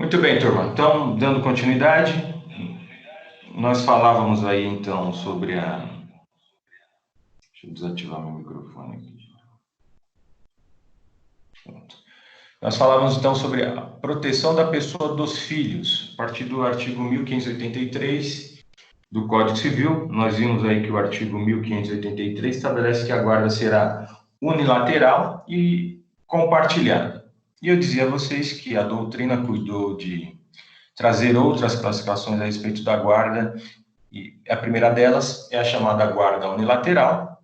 Muito bem, turma. Então, dando continuidade, nós falávamos aí, então, sobre a... Deixa eu desativar meu microfone aqui. Pronto. Nós falávamos, então, sobre a proteção da pessoa dos filhos, a partir do artigo 1583 do Código Civil. Nós vimos aí que o artigo 1583 estabelece que a guarda será unilateral e compartilhada. E eu dizia a vocês que a doutrina cuidou de trazer outras classificações a respeito da guarda, e a primeira delas é a chamada guarda unilateral,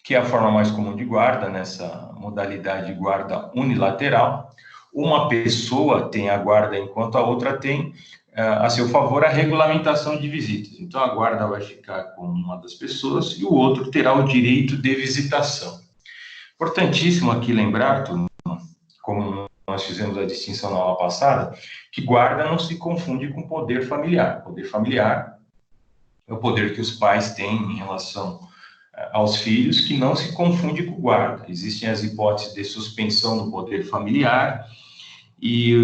que é a forma mais comum de guarda, nessa modalidade de guarda unilateral. Uma pessoa tem a guarda enquanto a outra tem a seu favor a regulamentação de visitas. Então, a guarda vai ficar com uma das pessoas e o outro terá o direito de visitação. Importantíssimo aqui lembrar, como nós fizemos a distinção na aula passada, que guarda não se confunde com poder familiar. Poder familiar é o poder que os pais têm em relação aos filhos, que não se confunde com guarda. Existem as hipóteses de suspensão do poder familiar e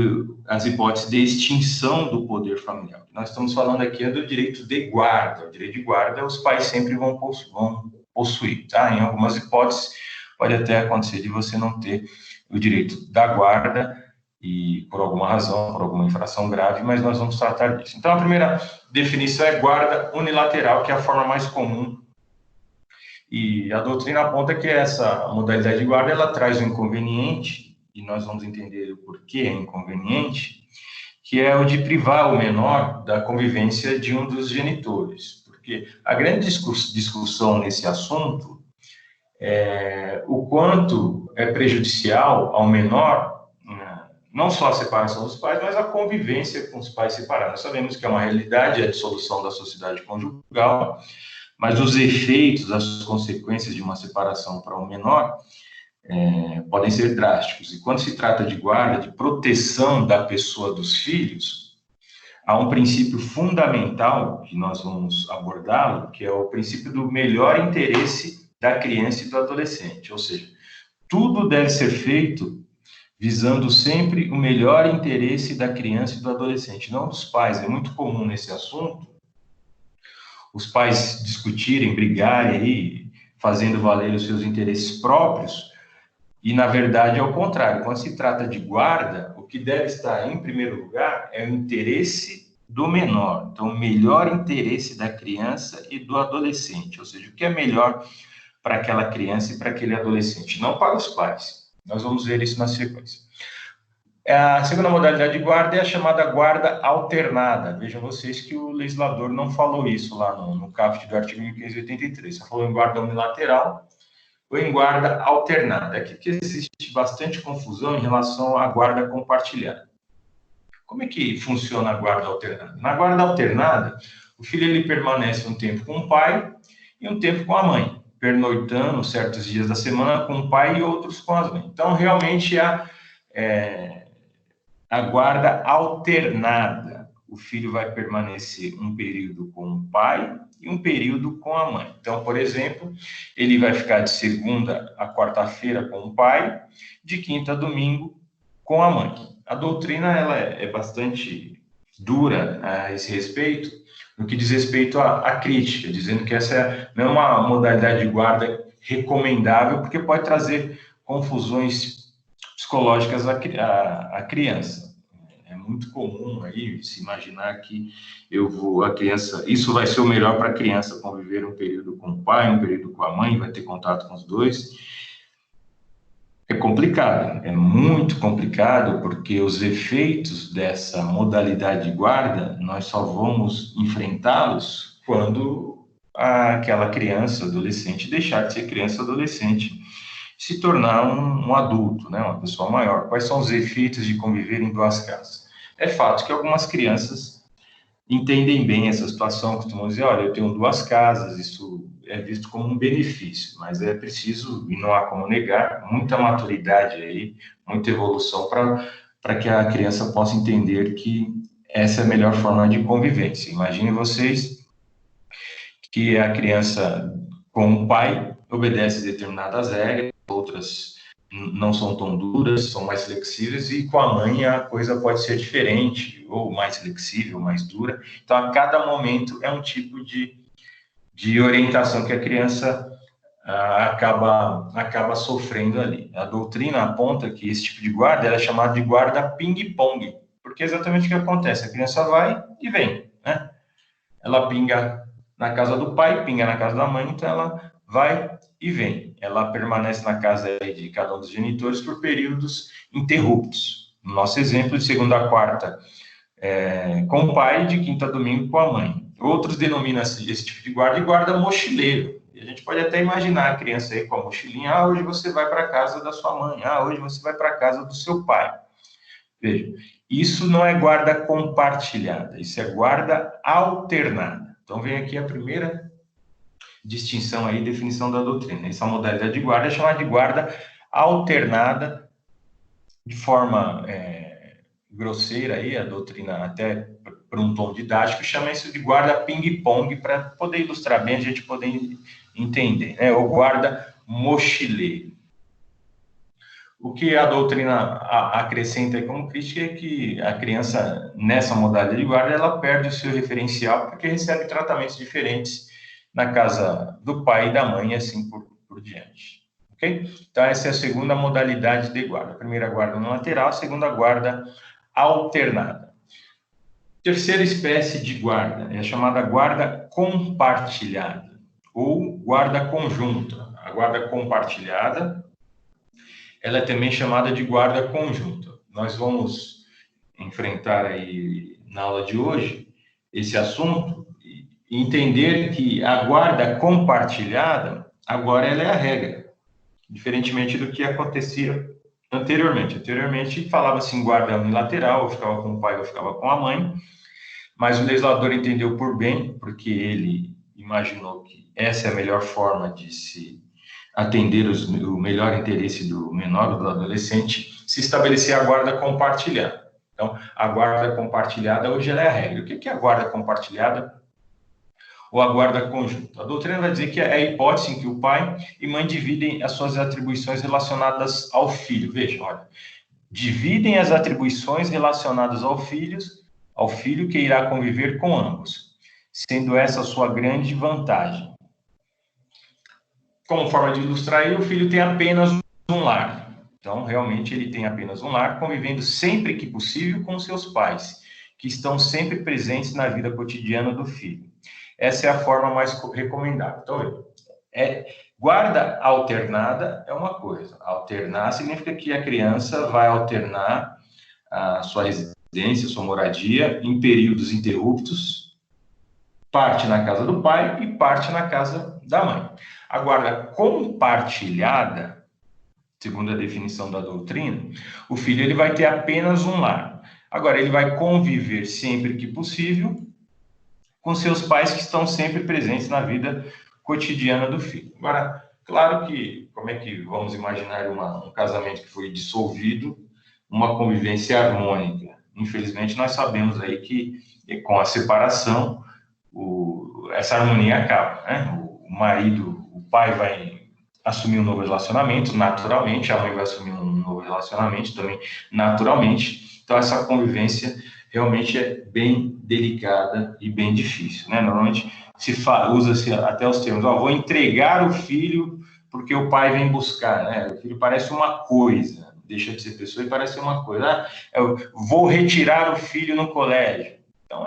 as hipóteses de extinção do poder familiar. O que nós estamos falando aqui é do direito de guarda. O direito de guarda os pais sempre vão possuir, tá? Em algumas hipóteses, pode até acontecer de você não ter o direito da guarda, e por alguma razão, por alguma infração grave, mas nós vamos tratar disso. Então, a primeira definição é guarda unilateral, que é a forma mais comum, e a doutrina aponta que essa modalidade de guarda, ela traz um inconveniente, e nós vamos entender o porquê é inconveniente, que é o de privar o menor da convivência de um dos genitores, porque a grande discussão nesse assunto é o quanto é prejudicial ao menor, não só a separação dos pais, mas a convivência com os pais separados. Nós sabemos que é uma realidade a dissolução da sociedade conjugal, mas os efeitos, as consequências de uma separação para um menor podem ser drásticos. E quando se trata de guarda, de proteção da pessoa dos filhos, há um princípio fundamental, que nós vamos abordá-lo, que é o princípio do melhor interesse da criança e do adolescente. Ou seja, tudo deve ser feito visando sempre o melhor interesse da criança e do adolescente, não dos pais. É muito comum nesse assunto os pais discutirem, brigarem aí, fazendo valer os seus interesses próprios, e na verdade é o contrário. Quando se trata de guarda, o que deve estar em primeiro lugar é o interesse do menor, então o melhor interesse da criança e do adolescente, ou seja, o que é melhor para aquela criança e para aquele adolescente, não para os pais. Nós vamos ver isso na sequência. A segunda modalidade de guarda é a chamada guarda alternada. Vejam vocês que o legislador não falou isso lá no caput do artigo 1583, só falou em guarda unilateral ou em guarda alternada. Aqui que existe bastante confusão em relação à guarda compartilhada. Como é que funciona a guarda alternada? Na guarda alternada, o filho ele permanece um tempo com o pai e um tempo com a mãe, pernoitando certos dias da semana com o pai e outros com as mães. Então, realmente, a guarda alternada. O filho vai permanecer um período com o pai e um período com a mãe. Então, por exemplo, ele vai ficar de segunda a quarta-feira com o pai, de quinta a domingo com a mãe. A doutrina ela é bastante dura a esse respeito, no que diz respeito à crítica, dizendo que essa não é uma modalidade de guarda recomendável, porque pode trazer confusões psicológicas à criança. É muito comum aí se imaginar que a criança, isso vai ser o melhor para a criança, conviver um período com o pai, um período com a mãe, vai ter contato com os dois. É complicado, é muito complicado, porque os efeitos dessa modalidade de guarda, nós só vamos enfrentá-los quando aquela criança, adolescente, deixar de ser criança, adolescente, se tornar um adulto, né, uma pessoa maior. Quais são os efeitos de conviver em duas casas? É fato que algumas crianças entendem bem essa situação, costumam dizer, olha, eu tenho duas casas, isso é visto como um benefício, mas é preciso, e não há como negar, muita maturidade aí, muita evolução para que a criança possa entender que essa é a melhor forma de convivência. Imaginem vocês que a criança com o pai obedece determinadas regras, outras não são tão duras, são mais flexíveis, e com a mãe a coisa pode ser diferente, ou mais flexível, mais dura. Então, a cada momento é um tipo de orientação que a criança acaba sofrendo ali. A doutrina aponta que esse tipo de guarda é chamado de guarda ping-pong, porque é exatamente o que acontece. A criança vai e vem, né? Ela pinga na casa do pai, pinga na casa da mãe, então ela vai e vem. Ela permanece na casa de cada um dos genitores por períodos interruptos. No nosso exemplo, de segunda a quarta com o pai, de quinta a domingo com a mãe. Outros denominam esse tipo de guarda mochileiro. E a gente pode até imaginar a criança aí com a mochilinha, hoje você vai para a casa da sua mãe, hoje você vai para a casa do seu pai. Veja, isso não é guarda compartilhada, isso é guarda alternada. Então, vem aqui a primeira distinção aí, definição da doutrina. Essa modalidade de guarda é chamada de guarda alternada, de forma grosseira aí, a doutrina até para um tom didático, chama isso de guarda ping-pong, para poder ilustrar bem, a gente poder entender, né? Ou guarda mochileiro. O que a doutrina acrescenta como crítica é que a criança, nessa modalidade de guarda, ela perde o seu referencial porque recebe tratamentos diferentes na casa do pai e da mãe, e assim por diante. Ok? Então, essa é a segunda modalidade de guarda. A primeira guarda no lateral, a segunda guarda alternada. Terceira espécie de guarda é a chamada guarda compartilhada ou guarda conjunta. A guarda compartilhada, ela é também chamada de guarda conjunta. Nós vamos enfrentar aí na aula de hoje esse assunto e entender que a guarda compartilhada agora ela é a regra, diferentemente do que acontecia anteriormente. Anteriormente falava-se em guarda unilateral, eu ficava com o pai, eu ficava com a mãe, mas o legislador entendeu por bem, porque ele imaginou que essa é a melhor forma de se atender o melhor interesse do menor ou do adolescente, se estabelecer a guarda compartilhada. Então, a guarda compartilhada hoje ela é a regra. O que é a guarda compartilhada ou a guarda conjunta? A doutrina vai dizer que é a hipótese em que o pai e mãe dividem as suas atribuições relacionadas ao filho. Veja, olha, dividem as atribuições relacionadas ao filho que irá conviver com ambos, sendo essa a sua grande vantagem. Como forma de ilustrar, o filho tem apenas um lar. Então, realmente, ele tem apenas um lar, convivendo sempre que possível com seus pais, que estão sempre presentes na vida cotidiana do filho. Essa é a forma mais recomendável. Então, guarda alternada é uma coisa. Alternar significa que a criança vai alternar a sua residência, sua moradia, em períodos interruptos, parte na casa do pai e parte na casa da mãe. A guarda compartilhada, segundo a definição da doutrina, o filho ele vai ter apenas um lar. Agora, ele vai conviver sempre que possível com seus pais que estão sempre presentes na vida cotidiana do filho. Agora, claro que, como é que vamos imaginar um casamento que foi dissolvido, uma convivência harmônica? Infelizmente, nós sabemos aí que com a separação, essa harmonia acaba, né? O marido, o pai vai assumir um novo relacionamento, naturalmente, a mãe vai assumir um novo relacionamento também, naturalmente. Então, essa convivência realmente é bem delicada e bem difícil, né? Normalmente usa-se até os termos, vou entregar o filho porque o pai vem buscar, né? O filho parece uma coisa, deixa de ser pessoa e parece uma coisa. Eu vou retirar o filho no colégio. Então,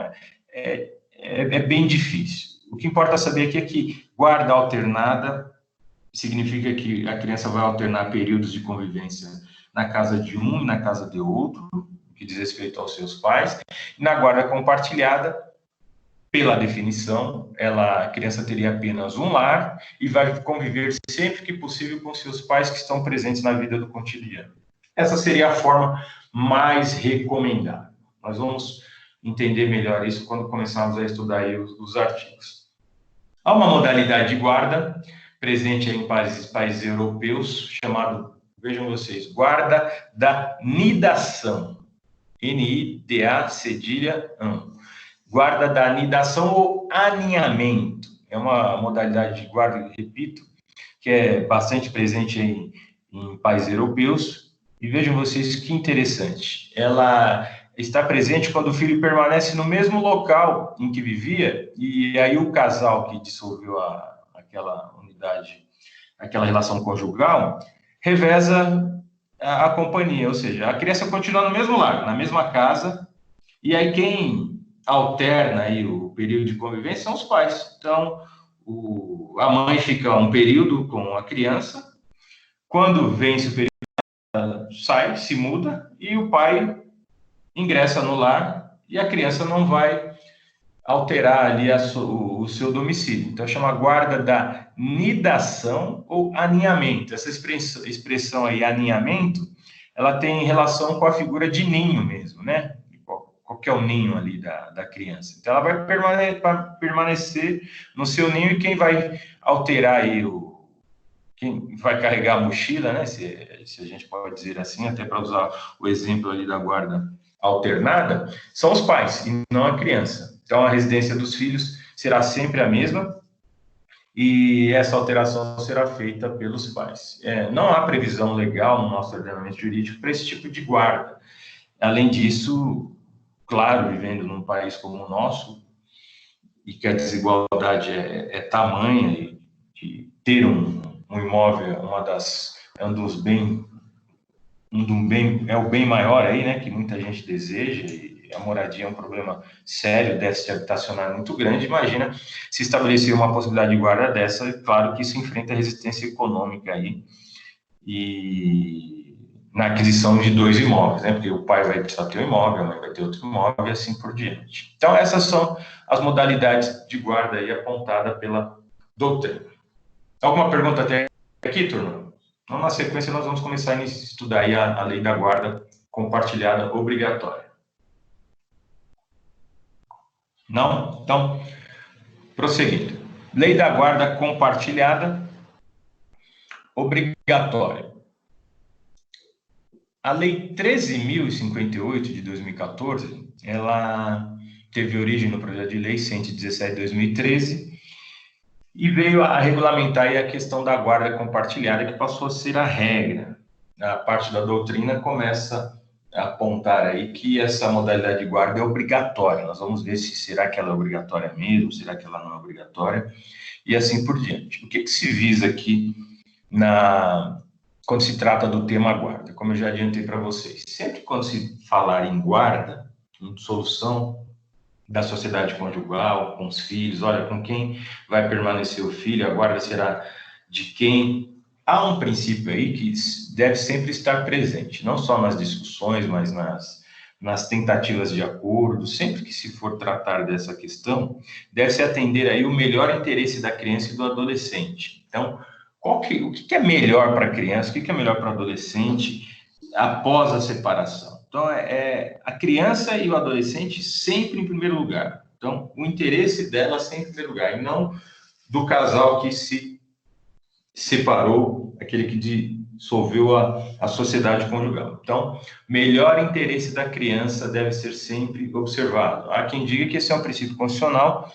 é bem difícil. O que importa saber aqui é que guarda alternada significa que a criança vai alternar períodos de convivência na casa de um e na casa de outro, que diz respeito aos seus pais. E na guarda compartilhada, pela definição, a criança teria apenas um lar e vai conviver sempre que possível com seus pais que estão presentes na vida do cotidiano. Essa seria a forma mais recomendada. Nós vamos entender melhor isso quando começarmos a estudar aí os artigos. Há uma modalidade de guarda presente em países europeus, chamado, vejam vocês, guarda da nidação. N-I-D-A, cedilha, guarda da nidação ou aninhamento. É uma modalidade de guarda, repito, que é bastante presente em países europeus, e vejam vocês que interessante, ela está presente quando o filho permanece no mesmo local em que vivia, e aí o casal que dissolveu aquela unidade, aquela relação conjugal, reveza a companhia, ou seja, a criança continua no mesmo lar, na mesma casa, e aí quem alterna aí o período de convivência são os pais. Então, a mãe fica um período com a criança, quando vence o período, sai, se muda, e o pai ingressa no lar, e a criança não vai alterar ali o seu domicílio. Então, chama guarda da nidação ou aninhamento. Essa expressão aí, aninhamento, ela tem relação com a figura de ninho mesmo, né? Qual que é o ninho ali da criança. Então, ela vai permanecer no seu ninho, e quem vai alterar aí quem vai carregar a mochila, né? Se a gente pode dizer assim, até para usar o exemplo ali da guarda alternada, são os pais e não a criança. Então, a residência dos filhos será sempre a mesma, e essa alteração será feita pelos pais. Não há previsão legal no nosso ordenamento jurídico para esse tipo de guarda. Além disso, claro, vivendo num país como o nosso, e que a desigualdade é tamanha, e ter um imóvel é um dos bem, é o bem maior aí, né, que muita gente deseja, e a moradia é um problema sério, déficit habitacional muito grande. Imagina se estabelecer uma possibilidade de guarda dessa, claro que isso enfrenta resistência econômica aí, e na aquisição de dois imóveis, né, porque o pai vai precisar ter um imóvel, a mãe vai ter outro imóvel, e assim por diante. Então, essas são as modalidades de guarda aí apontada pela doutrina. Alguma pergunta até aqui, turma? Então, na sequência, nós vamos começar a estudar aí a lei da guarda compartilhada obrigatória. Não? Então, prosseguindo. Lei da guarda compartilhada obrigatória. A Lei 13.058 de 2014, ela teve origem no projeto de lei 117 de 2013, e veio a regulamentar aí a questão da guarda compartilhada, que passou a ser a regra. A parte da doutrina começa a apontar aí que essa modalidade de guarda é obrigatória. Nós vamos ver se será que ela é obrigatória mesmo, será que ela não é obrigatória, e assim por diante. O que se visa aqui quando se trata do tema guarda? Como eu já adiantei para vocês, sempre quando se falar em guarda, em dissolução da sociedade conjugal, com os filhos, olha, com quem vai permanecer o filho, a guarda será de quem. Há um princípio aí que deve sempre estar presente, não só nas discussões, mas nas tentativas de acordo. Sempre que se for tratar dessa questão, deve-se atender aí o melhor interesse da criança e do adolescente. Então, o que é melhor para a criança, o que é melhor para o adolescente após a separação? Então, a criança e o adolescente sempre em primeiro lugar. Então, o interesse dela sempre em primeiro lugar, e não do casal que se separou, aquele que dissolveu a sociedade conjugal. Então, melhor interesse da criança deve ser sempre observado. Há quem diga que esse é um princípio constitucional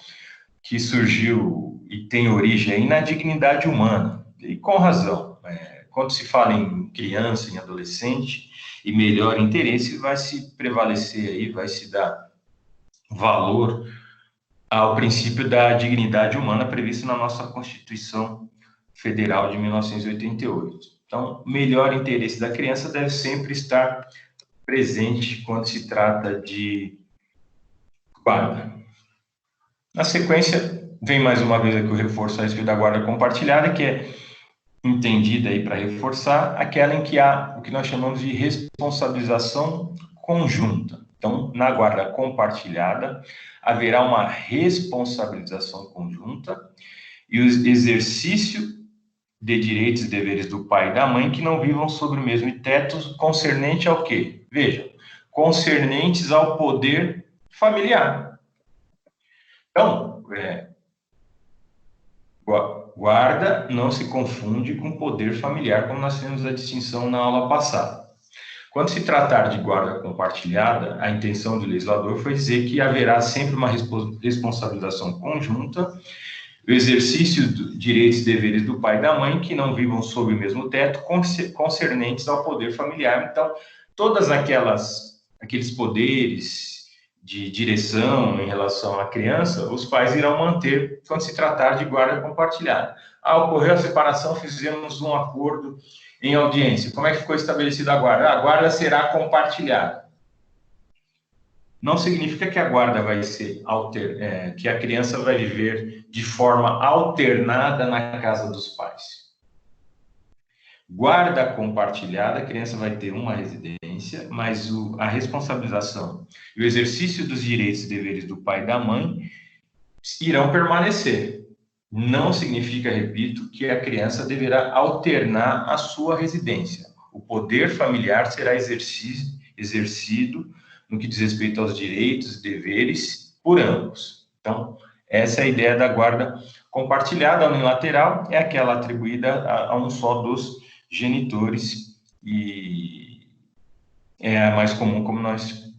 que surgiu e tem origem aí na dignidade humana, e com razão. Quando se fala em criança, em adolescente, e melhor interesse, vai se prevalecer aí, vai se dar valor ao princípio da dignidade humana previsto na nossa Constituição Federal de 1988. Então, melhor interesse da criança deve sempre estar presente quando se trata de guarda. Na sequência, vem mais uma vez aqui o reforço a respeito da guarda compartilhada, que é entendida aí para reforçar, aquela em que há o que nós chamamos de responsabilização conjunta. Então, na guarda compartilhada, haverá uma responsabilização conjunta e o exercício de direitos e deveres do pai e da mãe que não vivam sob o mesmo teto, concernente ao quê? Veja, concernentes ao poder familiar. Então, guarda não se confunde com poder familiar, como nós fizemos a distinção na aula passada. Quando se tratar de guarda compartilhada, a intenção do legislador foi dizer que haverá sempre uma responsabilização conjunta o exercício de direitos e deveres do pai e da mãe que não vivam sob o mesmo teto, concernentes ao poder familiar. Então, todas aqueles poderes de direção em relação à criança, os pais irão manter quando se tratar de guarda compartilhada. Ocorreu a separação, fizemos um acordo em audiência. Como é que ficou estabelecida a guarda? A guarda será compartilhada. Não significa que a guarda vai ser que a criança vai viver de forma alternada na casa dos pais. Guarda compartilhada, a criança vai ter uma residência, mas a responsabilização e o exercício dos direitos e deveres do pai e da mãe irão permanecer. Não significa, repito, que a criança deverá alternar a sua residência. O poder familiar será exercido no que diz respeito aos direitos e deveres por ambos. Então, essa é a ideia da guarda compartilhada. A unilateral é aquela atribuída a um só dos genitores e é a mais comum, como nós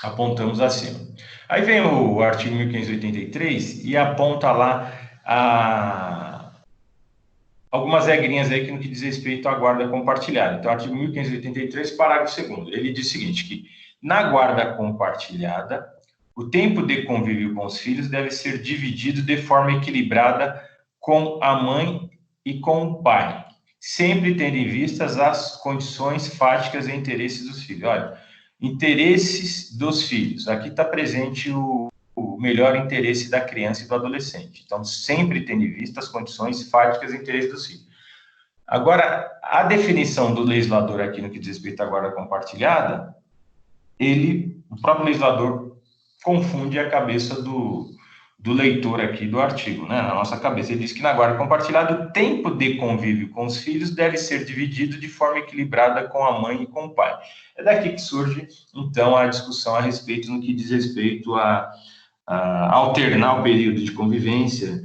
apontamos acima. Aí vem o artigo 1583 e aponta lá algumas regrinhas aí que no que diz respeito à guarda compartilhada. Então, artigo 1583, parágrafo 2º, ele diz o seguinte, que na guarda compartilhada, o tempo de convívio com os filhos deve ser dividido de forma equilibrada com a mãe e com o pai, sempre tendo em vista as condições fáticas e interesses dos filhos. Olha, interesses dos filhos. Aqui está presente o melhor interesse da criança e do adolescente. Então, sempre tendo em vista as condições fáticas e interesses dos filhos. Agora, a definição do legislador aqui no que diz respeito à guarda compartilhada, o próprio legislador confunde a cabeça do leitor aqui do artigo, né? Na nossa cabeça. Ele diz que na guarda compartilhada, o tempo de convívio com os filhos deve ser dividido de forma equilibrada com a mãe e com o pai. É daqui que surge, então, a discussão a respeito no que diz respeito a alternar o período de convivência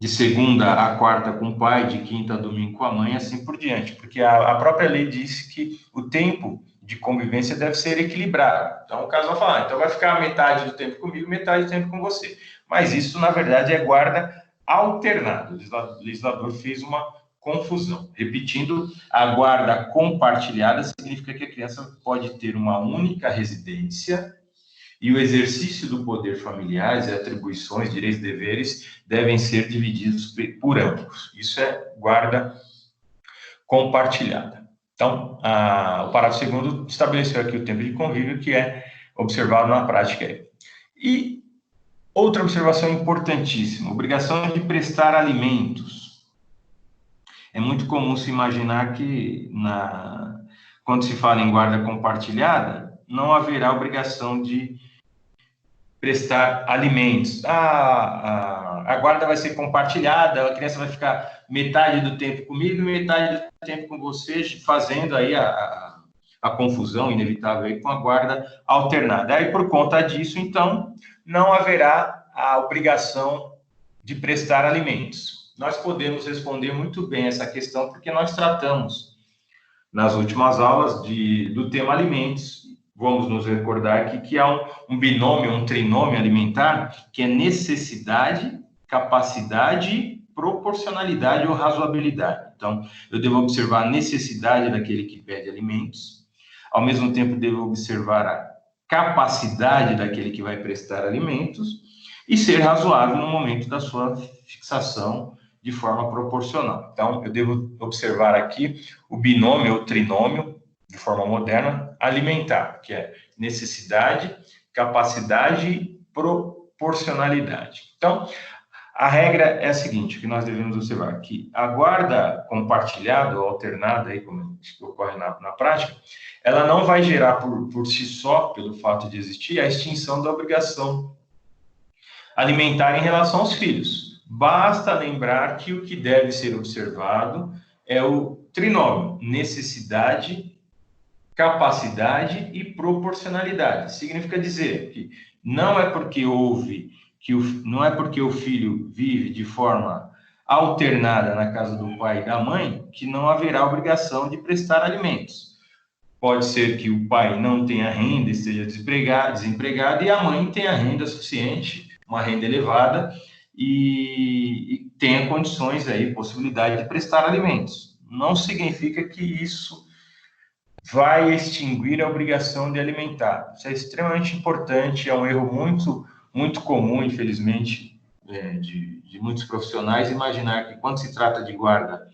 de segunda a quarta com o pai, de quinta a domingo com a mãe, assim por diante, porque a própria lei diz que o tempo de convivência deve ser equilibrado. Então, o caso vai falar, então vai ficar metade do tempo comigo, metade do tempo com você. Mas isso, na verdade, é guarda alternada. O legislador fez uma confusão. Repetindo, a guarda compartilhada significa que a criança pode ter uma única residência e o exercício do poder familiar, as atribuições, direitos e deveres devem ser divididos por ambos. Isso é guarda compartilhada. Então, o parágrafo 2º estabeleceu aqui o tempo de convívio que é observado na prática. E outra observação importantíssima, obrigação de prestar alimentos. É muito comum se imaginar que, quando se fala em guarda compartilhada, não haverá obrigação de prestar alimentos. A guarda vai ser compartilhada, a criança vai ficar metade do tempo comigo e metade do tempo com você, fazendo aí a confusão inevitável aí com a guarda alternada. Aí, por conta disso, então, não haverá a obrigação de prestar alimentos. Nós podemos responder muito bem essa questão, porque nós tratamos, nas últimas aulas, do tema alimentos. Vamos nos recordar aqui que há um binômio, um trinômio alimentar, que é necessidade, capacidade, proporcionalidade ou razoabilidade. Então, eu devo observar a necessidade daquele que pede alimentos, ao mesmo tempo devo observar a capacidade daquele que vai prestar alimentos e ser razoável no momento da sua fixação de forma proporcional. Então, eu devo observar aqui o binômio ou trinômio, de forma moderna, alimentar, que é necessidade, capacidade e proporcionalidade. Então, a regra é a seguinte, que nós devemos observar, que a guarda compartilhada ou alternada, aí, como ocorre na prática, ela não vai gerar por si só, pelo fato de existir, a extinção da obrigação alimentar em relação aos filhos. Basta lembrar que o que deve ser observado é o trinômio, necessidade, capacidade e proporcionalidade. Significa dizer que não é porque o filho vive de forma alternada na casa do pai e da mãe que não haverá obrigação de prestar alimentos. Pode ser que o pai não tenha renda, esteja desempregado e a mãe tenha renda suficiente, uma renda elevada, e tenha condições aí, possibilidade de prestar alimentos. Não significa que isso vai extinguir a obrigação de alimentar. Isso é extremamente importante, é um erro muito comum, infelizmente, de muitos profissionais, imaginar que quando se trata de guarda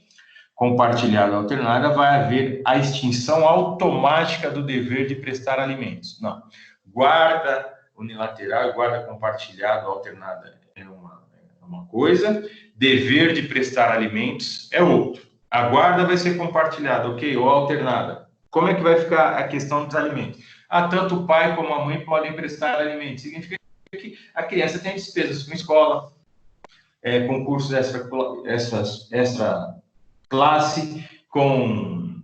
compartilhada ou alternada, vai haver a extinção automática do dever de prestar alimentos. Não. Guarda unilateral e guarda compartilhada ou alternada é uma coisa, dever de prestar alimentos é outro. A guarda vai ser compartilhada, ok? Ou alternada. Como é que vai ficar a questão dos alimentos? Tanto o pai como a mãe podem prestar alimentos. Significa que a criança tem despesas com escola, com cursos extra classe, com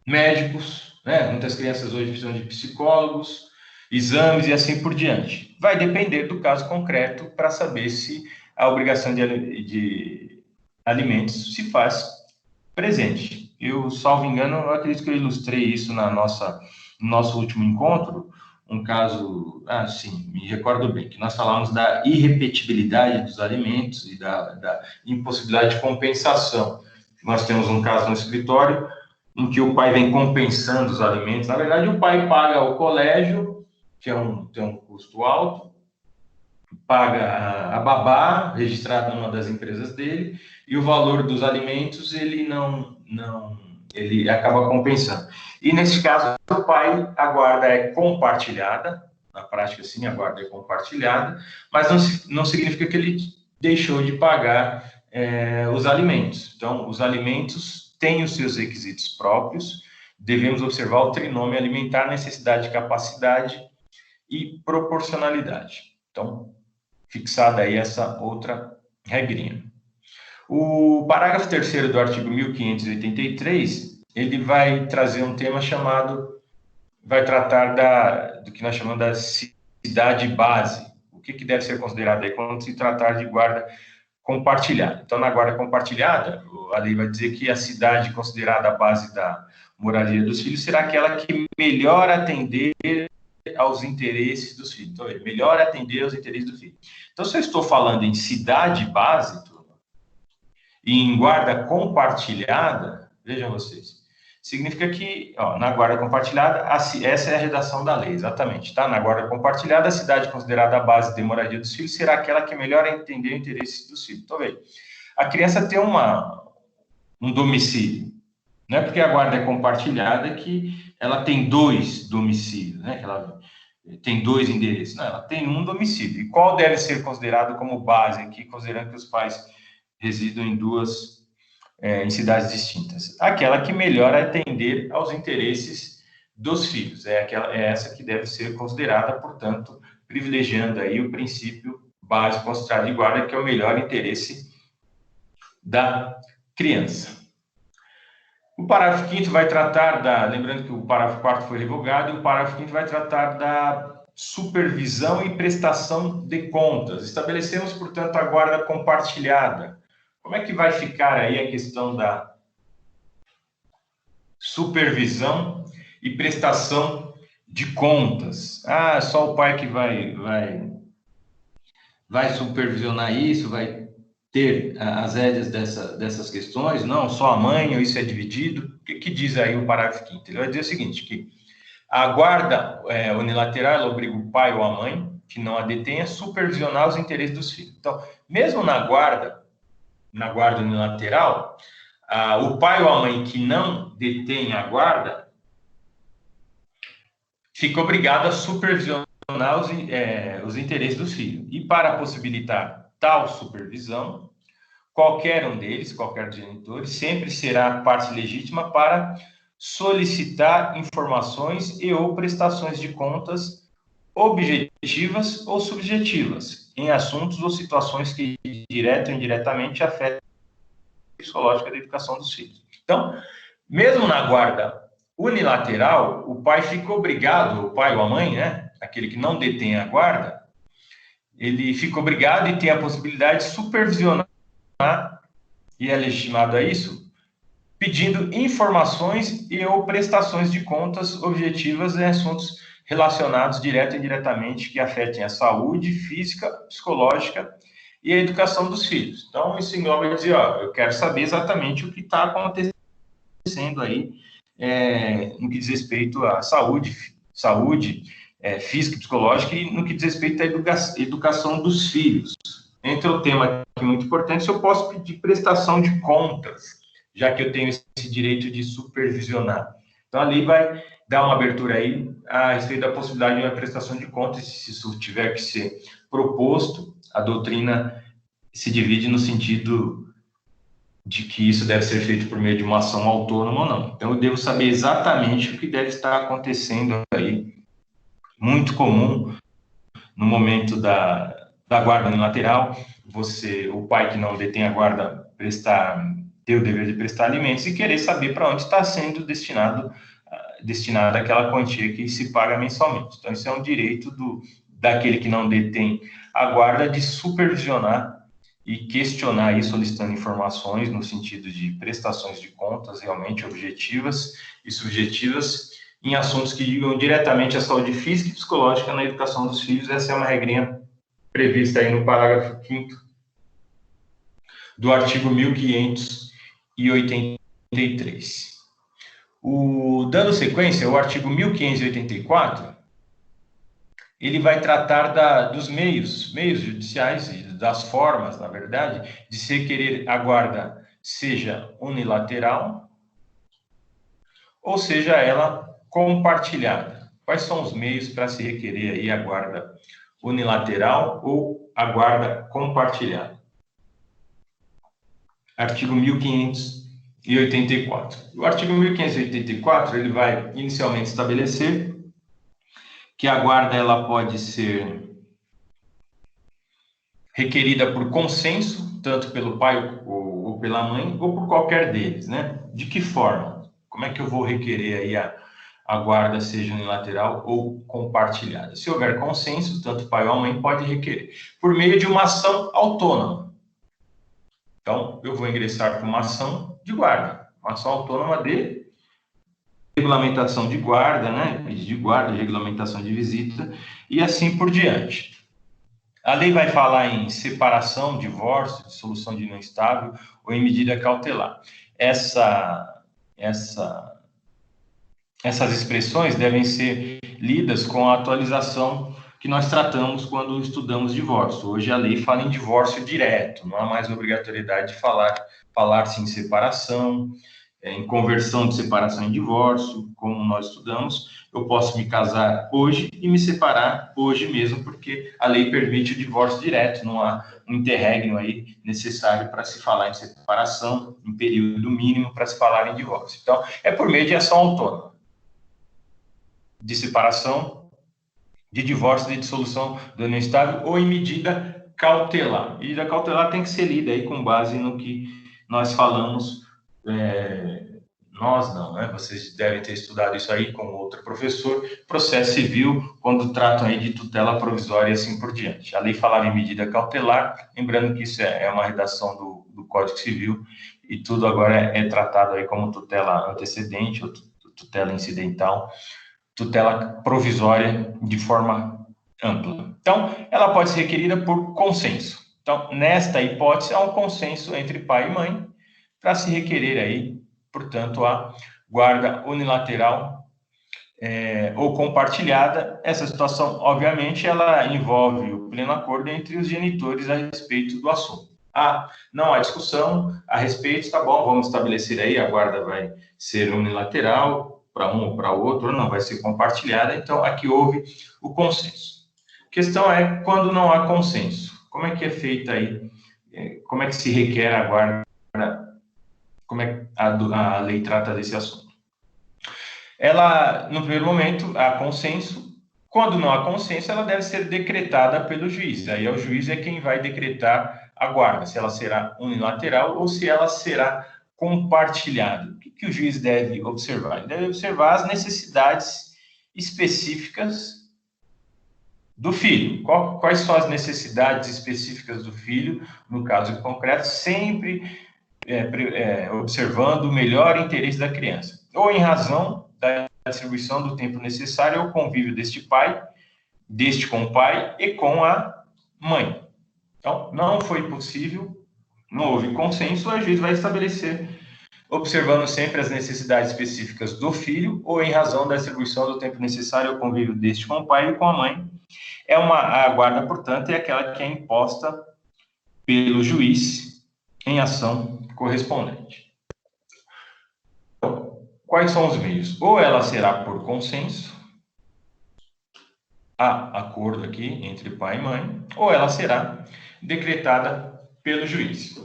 médicos, né? Muitas crianças hoje precisam de psicólogos, exames e assim por diante. Vai depender do caso concreto para saber se a obrigação de alimentos se faz presente. Eu, salvo engano, eu acredito que eu ilustrei isso no nosso último encontro, um caso, sim, me recordo bem, que nós falamos da irrepetibilidade dos alimentos e da impossibilidade de compensação. Nós temos um caso no escritório em que o pai vem compensando os alimentos. Na verdade, o pai paga o colégio, que tem um custo alto, paga a babá, registrada numa das empresas dele, e o valor dos alimentos ele ele acaba compensando. E nesse caso, o pai, a guarda é compartilhada, na prática sim, a guarda é compartilhada, mas não significa que ele deixou de pagar os alimentos. Então, os alimentos têm os seus requisitos próprios, devemos observar o trinômio alimentar, necessidade, capacidade e proporcionalidade. Então, fixada aí essa outra regrinha. O parágrafo 3º do artigo 1583, ele vai trazer um tema vai tratar do que nós chamamos da cidade base. O que deve ser considerado aí quando se tratar de guarda compartilhada. Então, na guarda compartilhada, a lei vai dizer que a cidade considerada a base da moradia dos filhos será aquela que melhor atender aos interesses dos filhos. Então, melhor atender aos interesses do filho. Então, se eu estou falando em cidade base, e em guarda compartilhada, vejam vocês, significa que, na guarda compartilhada, essa é a redação da lei, exatamente, tá? Na guarda compartilhada, a cidade considerada a base de moradia dos filhos será aquela que melhor entender o interesse dos filhos. Então, veja, a criança tem um domicílio, não é porque a guarda é compartilhada que ela tem 2 domicílios, né? Que ela tem 2 endereços, não, ela tem um domicílio. E qual deve ser considerado como base aqui, considerando que os pais residam em cidades distintas? Aquela que melhor atender aos interesses dos filhos. É essa que deve ser considerada, portanto, privilegiando aí o princípio básico considerado de guarda, que é o melhor interesse da criança. O parágrafo 5º vai tratar lembrando que o parágrafo 4º foi revogado, e o parágrafo 5º vai tratar da supervisão e prestação de contas. Estabelecemos, portanto, a guarda compartilhada. Como é que vai ficar aí a questão da supervisão e prestação de contas? Só o pai que vai supervisionar isso, vai ter as rédeas dessas questões? Não, só a mãe, ou isso é dividido? O que diz aí o parágrafo 5º? Ele vai dizer o seguinte, que a guarda unilateral, ela obriga o pai ou a mãe, que não a detém, a supervisionar os interesses dos filhos. Então, mesmo na guarda unilateral, o pai ou a mãe que não detém a guarda fica obrigado a supervisionar os interesses dos filhos. E para possibilitar tal supervisão, qualquer um deles, qualquer dos genitores, sempre será parte legítima para solicitar informações e ou prestações de contas objetivas ou subjetivas em assuntos ou situações que direta ou indiretamente afetam a psicológica da educação dos filhos. Então, mesmo na guarda unilateral, o pai fica obrigado, o pai ou a mãe, né, aquele que não detém a guarda, ele fica obrigado e tem a possibilidade de supervisionar, e é legitimado a isso, pedindo informações e ou prestações de contas objetivas em assuntos relacionados direto e indiretamente que afetem a saúde física, psicológica e a educação dos filhos. Então, isso engloba dizer, ó, eu quero saber exatamente o que está acontecendo aí no que diz respeito à saúde física e psicológica e no que diz respeito à educação dos filhos. Entra o tema aqui muito importante, se eu posso pedir prestação de contas, já que eu tenho esse direito de supervisionar. Então, a lei vai dar uma abertura aí a respeito da possibilidade de uma prestação de contas, se isso tiver que ser proposto, a doutrina se divide no sentido de que isso deve ser feito por meio de uma ação autônoma ou não. Então, eu devo saber exatamente o que deve estar acontecendo aí. Muito comum, no momento da guarda unilateral, o pai que não detém a guarda, ter o dever de prestar alimentos e querer saber para onde está sendo destinada aquela quantia que se paga mensalmente. Então, isso é um direito daquele que não detém a guarda de supervisionar e questionar e solicitando informações no sentido de prestações de contas realmente objetivas e subjetivas em assuntos que digam diretamente à saúde física e psicológica na educação dos filhos. Essa é uma regrinha prevista aí no parágrafo 5º do artigo 1583. Dando sequência, o artigo 1584, ele vai tratar dos meios judiciais e das formas, na verdade, de se requerer a guarda, seja unilateral, ou seja ela compartilhada. Quais são os meios para se requerer aí a guarda unilateral ou a guarda compartilhada? Artigo 1584. O artigo 1584, ele vai inicialmente estabelecer que a guarda ela pode ser requerida por consenso, tanto pelo pai ou pela mãe, ou por qualquer deles, né? De que forma? Como é que eu vou requerer aí a guarda, seja unilateral ou compartilhada? Se houver consenso, tanto o pai ou a mãe pode requerer, por meio de uma ação autônoma. Então, eu vou ingressar com uma ação de guarda, uma ação autônoma de regulamentação de guarda, né? De guarda, regulamentação de visita e assim por diante. A lei vai falar em separação, divórcio, dissolução de união estável ou em medida cautelar. Essas expressões devem ser lidas com a atualização que nós tratamos quando estudamos divórcio. Hoje a lei fala em divórcio direto, não há mais obrigatoriedade de falar-se em separação, em conversão de separação em divórcio, como nós estudamos. Eu posso me casar hoje e me separar hoje mesmo, porque a lei permite o divórcio direto, não há um interregno aí necessário para se falar em separação, em período mínimo para se falar em divórcio. Então, é por meio de ação autônoma, de separação, de divórcio, de dissolução do união estável ou em medida cautelar. Medida cautelar tem que ser lida aí com base no que nós falamos. Nós não, né? Vocês devem ter estudado isso aí com outro professor, processo civil, quando tratam aí de tutela provisória e assim por diante. A lei falava em medida cautelar, lembrando que isso é uma redação do Código Civil e tudo agora é tratado aí como tutela antecedente ou tutela incidental, tutela provisória de forma ampla. Então, ela pode ser requerida por consenso. Então, nesta hipótese, há um consenso entre pai e mãe para se requerer aí, portanto, a guarda unilateral ou compartilhada. Essa situação, obviamente, ela envolve o pleno acordo entre os genitores a respeito do assunto. Não há discussão a respeito, tá bom, vamos estabelecer aí, a guarda vai ser unilateral para um ou para outro, ou não, vai ser compartilhada. Então, aqui houve o consenso. A questão é, quando não há consenso, como é que é feita aí, como é que se requer a guarda, como é que a lei trata desse assunto? Ela, no primeiro momento, há consenso. Quando não há consenso, ela deve ser decretada pelo juiz. Aí o juiz é quem vai decretar a guarda, se ela será unilateral ou se ela será compartilhada. O que o juiz deve observar? Ele deve observar as necessidades específicas do filho. Quais são as necessidades específicas do filho, no caso concreto, sempre observando o melhor interesse da criança, ou em razão da distribuição do tempo necessário ao convívio deste com o pai e com a mãe. Então, não foi possível, não houve consenso, a juiz vai estabelecer, observando sempre as necessidades específicas do filho ou em razão da distribuição do tempo necessário ao convívio deste com o pai e com a mãe. A guarda, portanto, é aquela que é imposta pelo juiz em ação correspondente. Então, quais são os meios? Ou ela será por consenso, há acordo aqui entre pai e mãe, ou ela será decretada pelo juiz.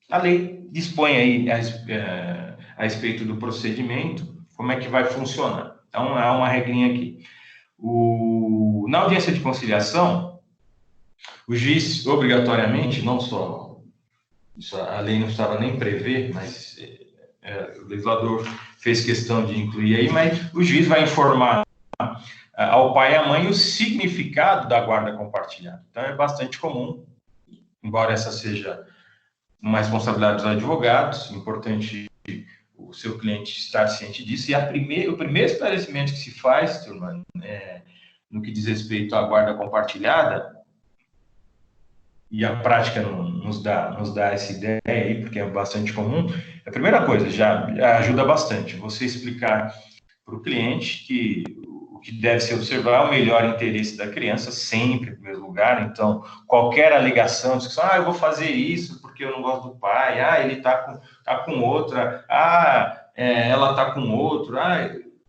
A lei dispõe aí a respeito do procedimento, como é que vai funcionar. Então, há uma regrinha aqui. Na audiência de conciliação, o juiz, obrigatoriamente, não só, a lei não estava nem prevê, mas o legislador fez questão de incluir aí, mas o juiz vai informar ao pai e à mãe o significado da guarda compartilhada. Então, é bastante comum, embora essa seja uma responsabilidade dos advogados, importante o seu cliente estar ciente disso, e o primeiro esclarecimento que se faz, turma, no que diz respeito à guarda compartilhada, e a prática nos dá essa ideia aí, porque é bastante comum, a primeira coisa, já ajuda bastante, você explicar para o cliente que o que deve ser observado é o melhor interesse da criança, sempre em primeiro lugar. Então, qualquer alegação, discussão, eu vou fazer isso porque eu não gosto do pai, ele tá com outra, ela tá com outro,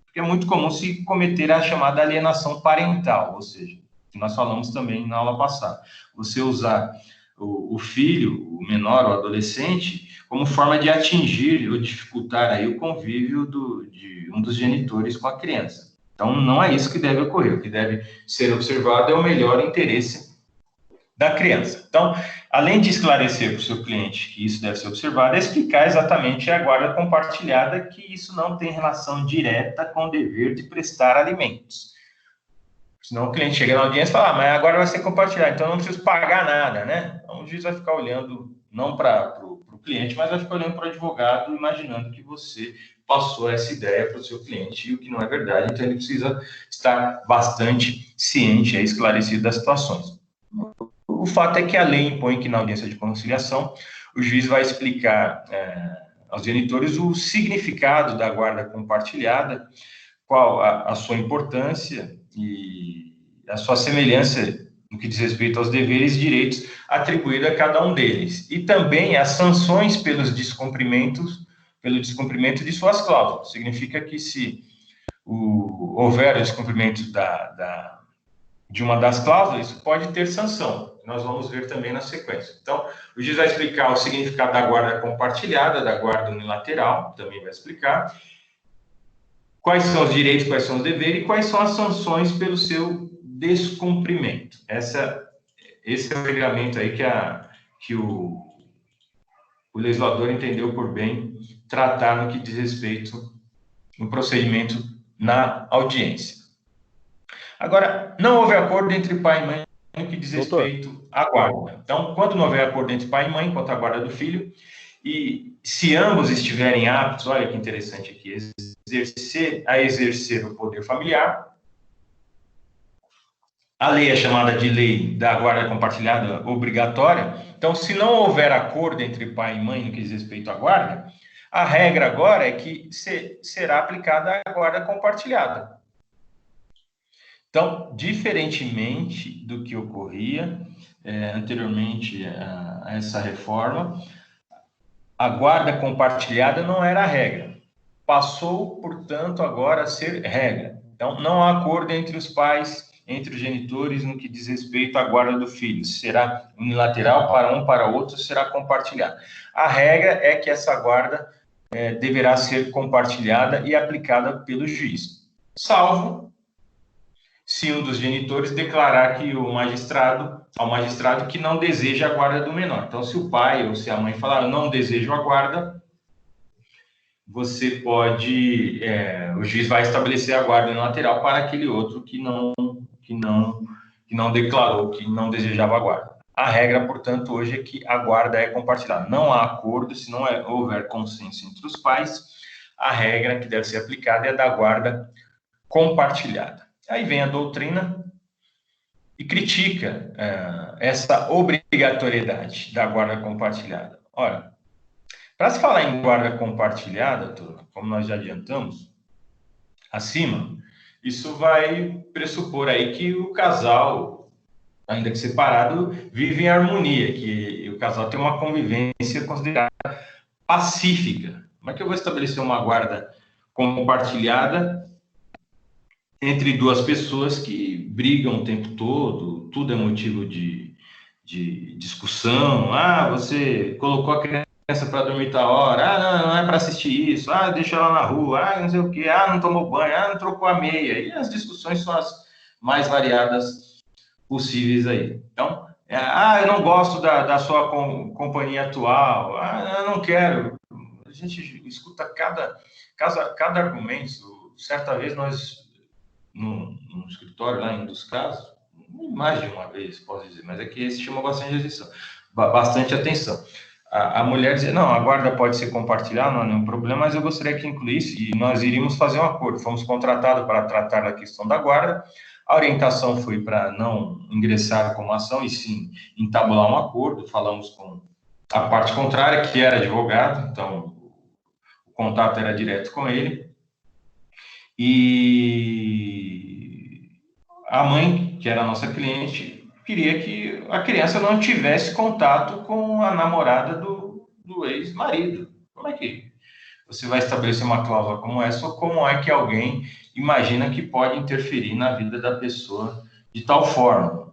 porque é muito comum se cometer a chamada alienação parental, ou seja, que nós falamos também na aula passada, você usar o filho, o menor, o adolescente, como forma de atingir ou dificultar aí o convívio de um dos genitores com a criança. Então, não é isso que deve ocorrer. O que deve ser observado é o melhor interesse da criança. Então, além de esclarecer para o seu cliente que isso deve ser observado, é explicar exatamente a guarda compartilhada, que isso não tem relação direta com o dever de prestar alimentos. Senão o cliente chega na audiência e fala, mas agora vai ser compartilhado, então eu não preciso pagar nada, né? Então o juiz vai ficar olhando, não para o cliente, mas vai ficar olhando para o advogado, imaginando que você passou essa ideia para o seu cliente, e o que não é verdade, então ele precisa estar bastante ciente e esclarecido das situações. O fato é que a lei impõe que na audiência de conciliação o juiz vai explicar aos genitores o significado da guarda compartilhada, qual a sua importância e a sua semelhança no que diz respeito aos deveres e direitos atribuídos a cada um deles, e também as sanções pelo descumprimento de suas cláusulas. Significa que se houver o descumprimento de uma das cláusulas, isso pode ter sanção. Nós vamos ver também na sequência. Então, o juiz vai explicar o significado da guarda compartilhada, da guarda unilateral, também vai explicar quais são os direitos, quais são os deveres e quais são as sanções pelo seu descumprimento. Esse é o regramento aí que o legislador entendeu por bem tratar no que diz respeito no procedimento na audiência. Agora, não houve acordo entre pai e mãe no que diz respeito à guarda. Então, quando não houver acordo entre pai e mãe quanto à guarda do filho, e se ambos estiverem aptos, olha que interessante aqui, exercer o poder familiar, a lei é chamada de lei da guarda compartilhada obrigatória. Então, se não houver acordo entre pai e mãe no que diz respeito à guarda, a regra agora é que será aplicada a guarda compartilhada. Então, diferentemente do que ocorria anteriormente a essa reforma, a guarda compartilhada não era a regra. Passou, portanto, agora a ser regra. Então, não há acordo entre os pais, entre os genitores, no que diz respeito à guarda do filho. Será unilateral para um, para outro, será compartilhada. A regra é que essa guarda deverá ser compartilhada e aplicada pelo juiz, salvo se um dos genitores declarar que ao magistrado que não deseja a guarda do menor. Então, se o pai ou se a mãe falar, eu não desejo a guarda, você pode, o juiz vai estabelecer a guarda unilateral para aquele outro que não declarou, que não desejava a guarda. A regra, portanto, hoje é que a guarda é compartilhada. Não há acordo, se não houver consenso entre os pais, a regra que deve ser aplicada é a da guarda compartilhada. Aí vem a doutrina e critica essa obrigatoriedade da guarda compartilhada. Ora, para se falar em guarda compartilhada, como nós já adiantamos acima, isso vai pressupor aí que o casal, ainda que separado, vive em harmonia, que o casal tem uma convivência considerada pacífica. Como é que eu vou estabelecer uma guarda compartilhada entre duas pessoas que brigam o tempo todo, tudo é motivo de discussão? Ah, você colocou a criança para dormir tal hora, ah, não é para assistir isso, ah, deixa ela na rua, ah, não sei o quê, ah, não tomou banho, ah, não trocou a meia, e as discussões são as mais variadas possíveis aí. Então, eu não gosto da sua companhia atual, eu não quero. A gente escuta cada argumento. Certa vez nós, no escritório lá em um dos casos, mais de uma vez, posso dizer, mas é que esse chamou bastante atenção. A mulher dizia, não, a guarda pode ser compartilhada, não há nenhum problema, mas eu gostaria que incluísse, e nós iríamos fazer um acordo. Fomos contratados para tratar da questão da guarda. A orientação foi para não ingressar como ação, e sim entabular um acordo. Falamos com a parte contrária, que era advogado, então o contato era direto com ele. E a mãe, que era a nossa cliente, queria que a criança não tivesse contato com a namorada do ex-marido. Como é que você vai estabelecer uma cláusula como essa, ou como é que alguém imagina que pode interferir na vida da pessoa de tal forma?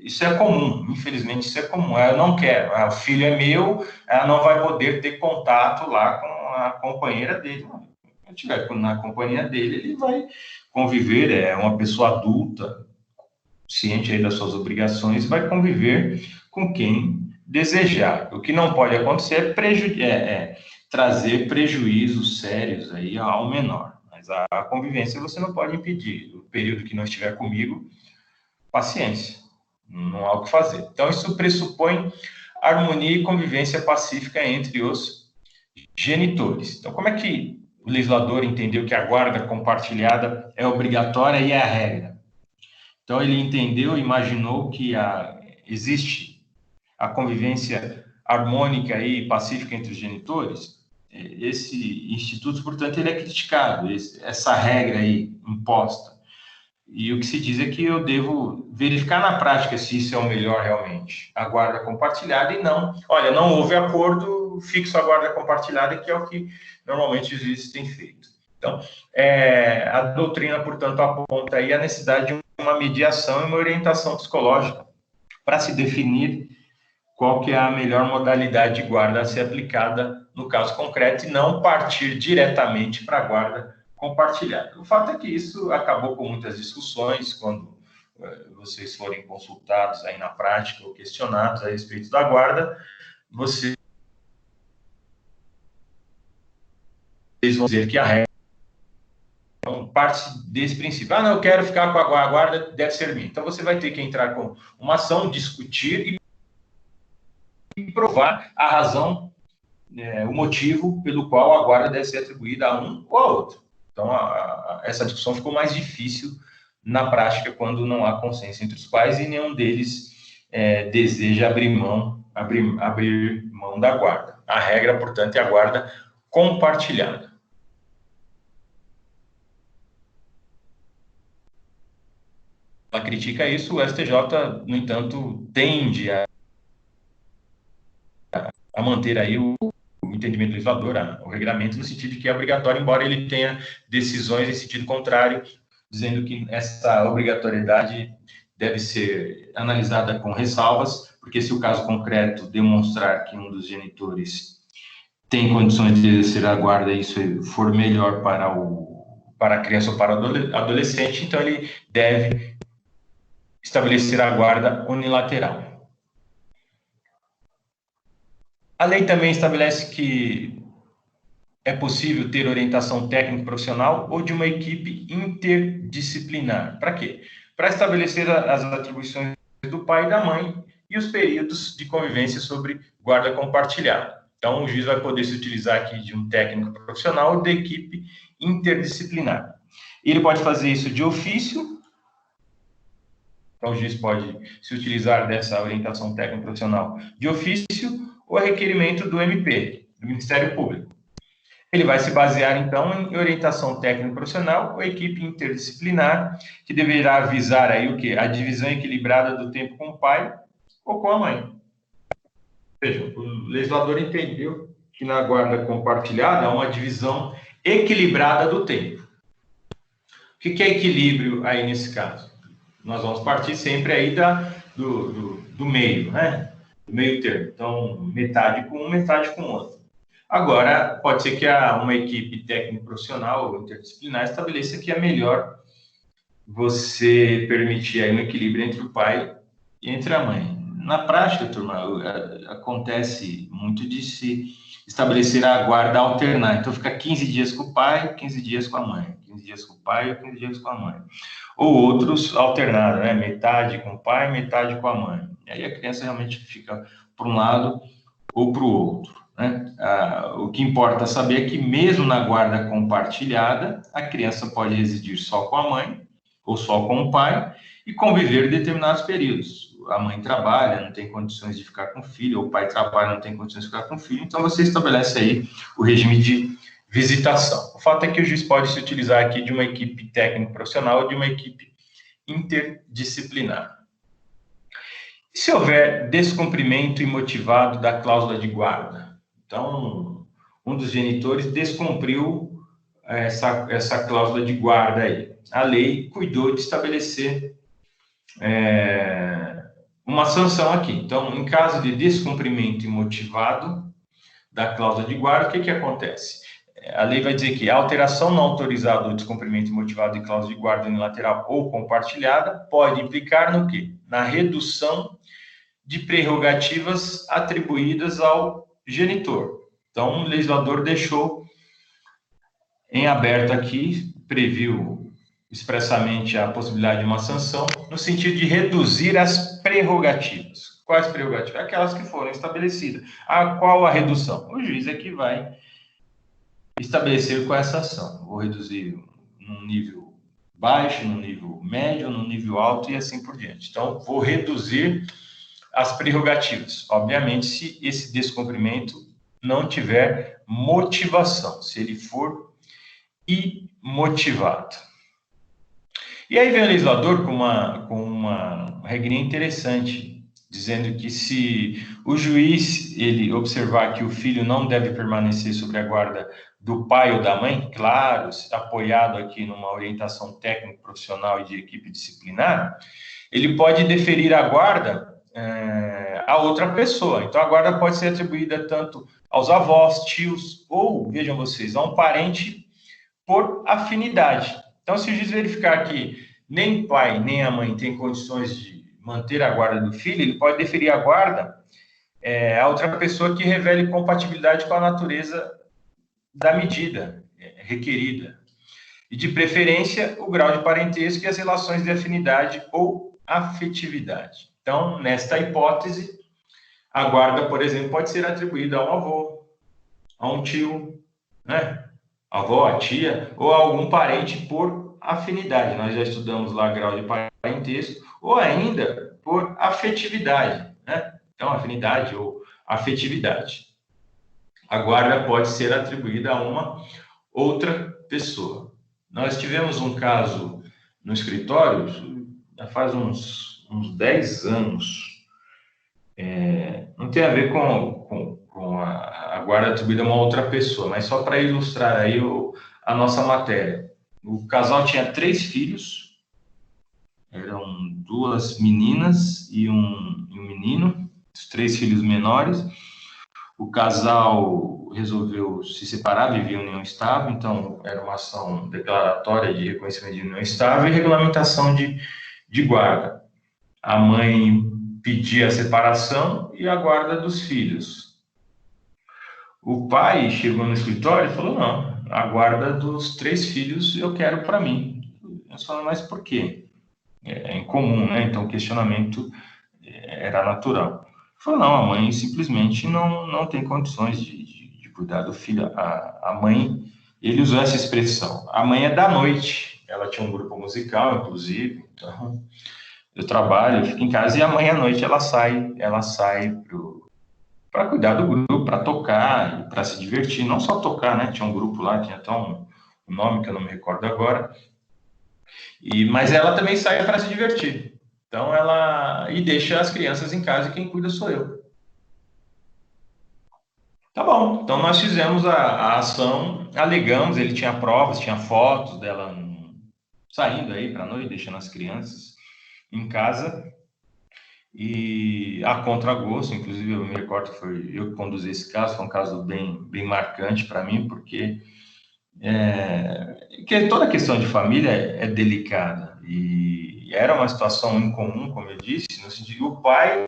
Isso é comum, infelizmente isso é comum. Eu não quero, o filho é meu, ela não vai poder ter contato lá com a companheira dele. Não. Se estiver na companhia dele, ele vai conviver, é uma pessoa adulta, ciente aí das suas obrigações, vai conviver com quem desejar. O que não pode acontecer é trazer prejuízos sérios aí ao menor. Mas a convivência você não pode impedir. O período que não estiver comigo, paciência, não há o que fazer. Então, isso pressupõe harmonia e convivência pacífica entre os genitores. Então, como é que o legislador entendeu que a guarda compartilhada é obrigatória e é a regra? Então, ele entendeu, imaginou que existe a convivência harmônica e pacífica entre os genitores. Esse instituto, portanto, ele é criticado, essa regra aí imposta. E o que se diz é que eu devo verificar na prática se isso é o melhor realmente, a guarda compartilhada, e não, olha, não houve acordo, fixo a guarda compartilhada, que é o que normalmente os juízes têm feito. Então, a doutrina, portanto, aponta aí a necessidade de uma mediação e uma orientação psicológica para se definir qual que é a melhor modalidade de guarda a ser aplicada no caso concreto, e não partir diretamente para a guarda compartilhada. O fato é que isso acabou com muitas discussões quando vocês forem consultados aí na prática ou questionados a respeito da guarda, vocês vão dizer que a regra parte desse princípio. Não, eu quero ficar com a guarda, deve ser minha. Então, você vai ter que entrar com uma ação, discutir e provar a razão, o motivo pelo qual a guarda deve ser atribuída a um ou a outro. Então, essa discussão ficou mais difícil na prática quando não há consenso entre os pais e nenhum deles deseja abrir mão da guarda. A regra, portanto, é a guarda compartilhada. Ela critica isso, o STJ, no entanto, tende a manter aí o entendimento legislador, o regulamento, no sentido de que é obrigatório, embora ele tenha decisões em sentido contrário, dizendo que essa obrigatoriedade deve ser analisada com ressalvas, porque se o caso concreto demonstrar que um dos genitores tem condições de exercer a guarda e isso for melhor para a criança ou para o adolescente, então ele deve estabelecer a guarda unilateral. A lei também estabelece que é possível ter orientação técnica profissional ou de uma equipe interdisciplinar. Para quê? Para estabelecer as atribuições do pai e da mãe e os períodos de convivência sobre guarda compartilhada. Então, o juiz vai poder se utilizar aqui de um técnico profissional ou da equipe interdisciplinar. Ele pode fazer isso de ofício, Então, o juiz pode se utilizar dessa orientação técnica profissional de ofício ou a requerimento do MP, do Ministério Público. Ele vai se basear, então, em orientação técnica profissional ou equipe interdisciplinar, que deverá visar aí o quê? A divisão equilibrada do tempo com o pai ou com a mãe. Veja, o legislador entendeu que na guarda compartilhada há uma divisão equilibrada do tempo. O que é equilíbrio aí nesse caso? Nós vamos partir sempre aí do meio, né? Do meio termo. Então, metade com um, metade com o outro. Agora, pode ser que uma equipe técnico profissional ou interdisciplinar estabeleça que é melhor você permitir aí um equilíbrio entre o pai e entre a mãe. Na prática, turma, acontece muito de se estabelecer a guarda alternar. Então, fica 15 dias com o pai, 15 dias com a mãe. 15 dias com o pai ou 15 dias com a mãe. Ou outros alternados, né? Metade com o pai, metade com a mãe. E aí a criança realmente fica para um lado ou para o outro, né? O que importa saber é que mesmo na guarda compartilhada, a criança pode residir só com a mãe ou só com o pai e conviver em determinados períodos. A mãe trabalha, não tem condições de ficar com o filho, ou o pai trabalha, não tem condições de ficar com o filho, então você estabelece aí o regime de visitação. O fato é que o juiz pode se utilizar aqui de uma equipe técnico profissional ou de uma equipe interdisciplinar. E se houver descumprimento imotivado da cláusula de guarda? Então, um dos genitores descumpriu essa cláusula de guarda aí. A lei cuidou de estabelecer uma sanção aqui. Então, em caso de descumprimento imotivado da cláusula de guarda, o que acontece? A lei vai dizer que a alteração não autorizada ou descumprimento imotivado de cláusula de guarda unilateral ou compartilhada pode implicar no quê? Na redução de prerrogativas atribuídas ao genitor. Então, o legislador deixou em aberto aqui, previu expressamente a possibilidade de uma sanção, no sentido de reduzir as prerrogativas. Quais prerrogativas? Aquelas que foram estabelecidas. Qual a redução? O juiz é que vai estabelecer com essa ação. Vou reduzir num nível baixo, num nível médio, num nível alto e assim por diante. Então, vou reduzir as prerrogativas. Obviamente, se esse descumprimento não tiver motivação, se ele for imotivado. E aí vem o legislador com uma regrinha interessante, dizendo que se o juiz ele observar que o filho não deve permanecer sob a guarda do pai ou da mãe, claro, apoiado aqui numa orientação técnico profissional e de equipe disciplinar, ele pode deferir a guarda a outra pessoa. Então, a guarda pode ser atribuída tanto aos avós, tios, ou, vejam vocês, a um parente por afinidade. Então, se o juiz verificar que nem o pai nem a mãe têm condições de manter a guarda do filho, ele pode deferir a guarda a outra pessoa que revele compatibilidade com a natureza da medida requerida. E, de preferência, o grau de parentesco e as relações de afinidade ou afetividade. Então, nesta hipótese, a guarda, por exemplo, pode ser atribuída a um avô, a um tio, né? A avó, a tia, ou a algum parente por afinidade. Nós já estudamos lá grau de parentesco, ou ainda por afetividade, né? Então, afinidade ou afetividade. A guarda pode ser atribuída a uma outra pessoa. Nós tivemos um caso no escritório, já faz uns 10 anos, não tem a ver com a guarda atribuída a uma outra pessoa, mas só para ilustrar aí a nossa matéria. O casal tinha 3 filhos, eram 2 meninas e um menino, os 3 filhos menores. O casal resolveu se separar, vivia em união estável, então era uma ação declaratória de reconhecimento de união estável e regulamentação de guarda. A mãe pedia a separação e a guarda dos filhos. O pai chegou no escritório e falou, não, a guarda dos 3 filhos eu quero para mim. Eu falei, mas por quê? É incomum, né? Então o questionamento era natural. Falou, não, a mãe simplesmente não tem condições de cuidar do filho. A mãe, ele usou essa expressão, a mãe é da noite. Ela tinha um grupo musical, inclusive, então Eu trabalho, eu fico em casa e a mãe à noite ela sai para cuidar do grupo, para tocar, para se divertir, não só tocar, né? Tinha um grupo lá, tinha até um nome que eu não me recordo agora. Mas ela também sai para se divertir. Então ela e deixa as crianças em casa e quem cuida sou eu. Tá bom. Então nós fizemos a ação, alegamos, ele tinha provas, tinha fotos dela saindo aí para noite, deixando as crianças em casa. E a contragosto, inclusive eu me recordo que foi eu que conduzi esse caso, foi um caso bem marcante para mim, porque que toda questão de família é delicada. E era uma situação incomum, como eu disse, no sentido que o pai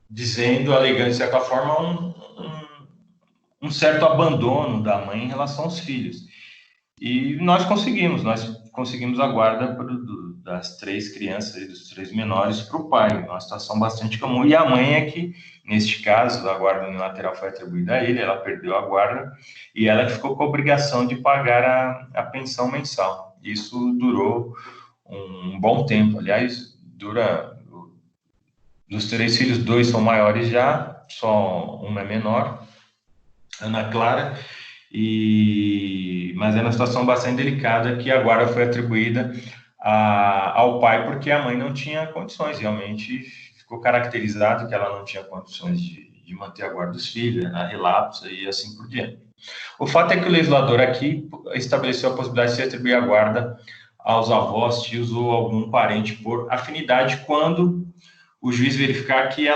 dizendo, alegando de certa forma, um certo abandono da mãe em relação aos filhos. E nós conseguimos a guarda das 3 crianças e dos 3 menores para o pai, uma situação bastante comum. E a mãe é que, neste caso, a guarda unilateral foi atribuída a ele, ela perdeu a guarda e ela ficou com a obrigação de pagar a pensão mensal. Isso durou um bom tempo, aliás, dos 3 filhos, 2 são maiores já, só uma é menor, Ana Clara, mas é uma situação bastante delicada que a guarda foi atribuída ao pai porque a mãe não tinha condições, realmente ficou caracterizado que ela não tinha condições de manter a guarda dos filhos, relapso e assim por diante. O fato é que o legislador aqui estabeleceu a possibilidade de se atribuir a guarda aos avós, tios ou algum parente por afinidade quando o juiz verificar que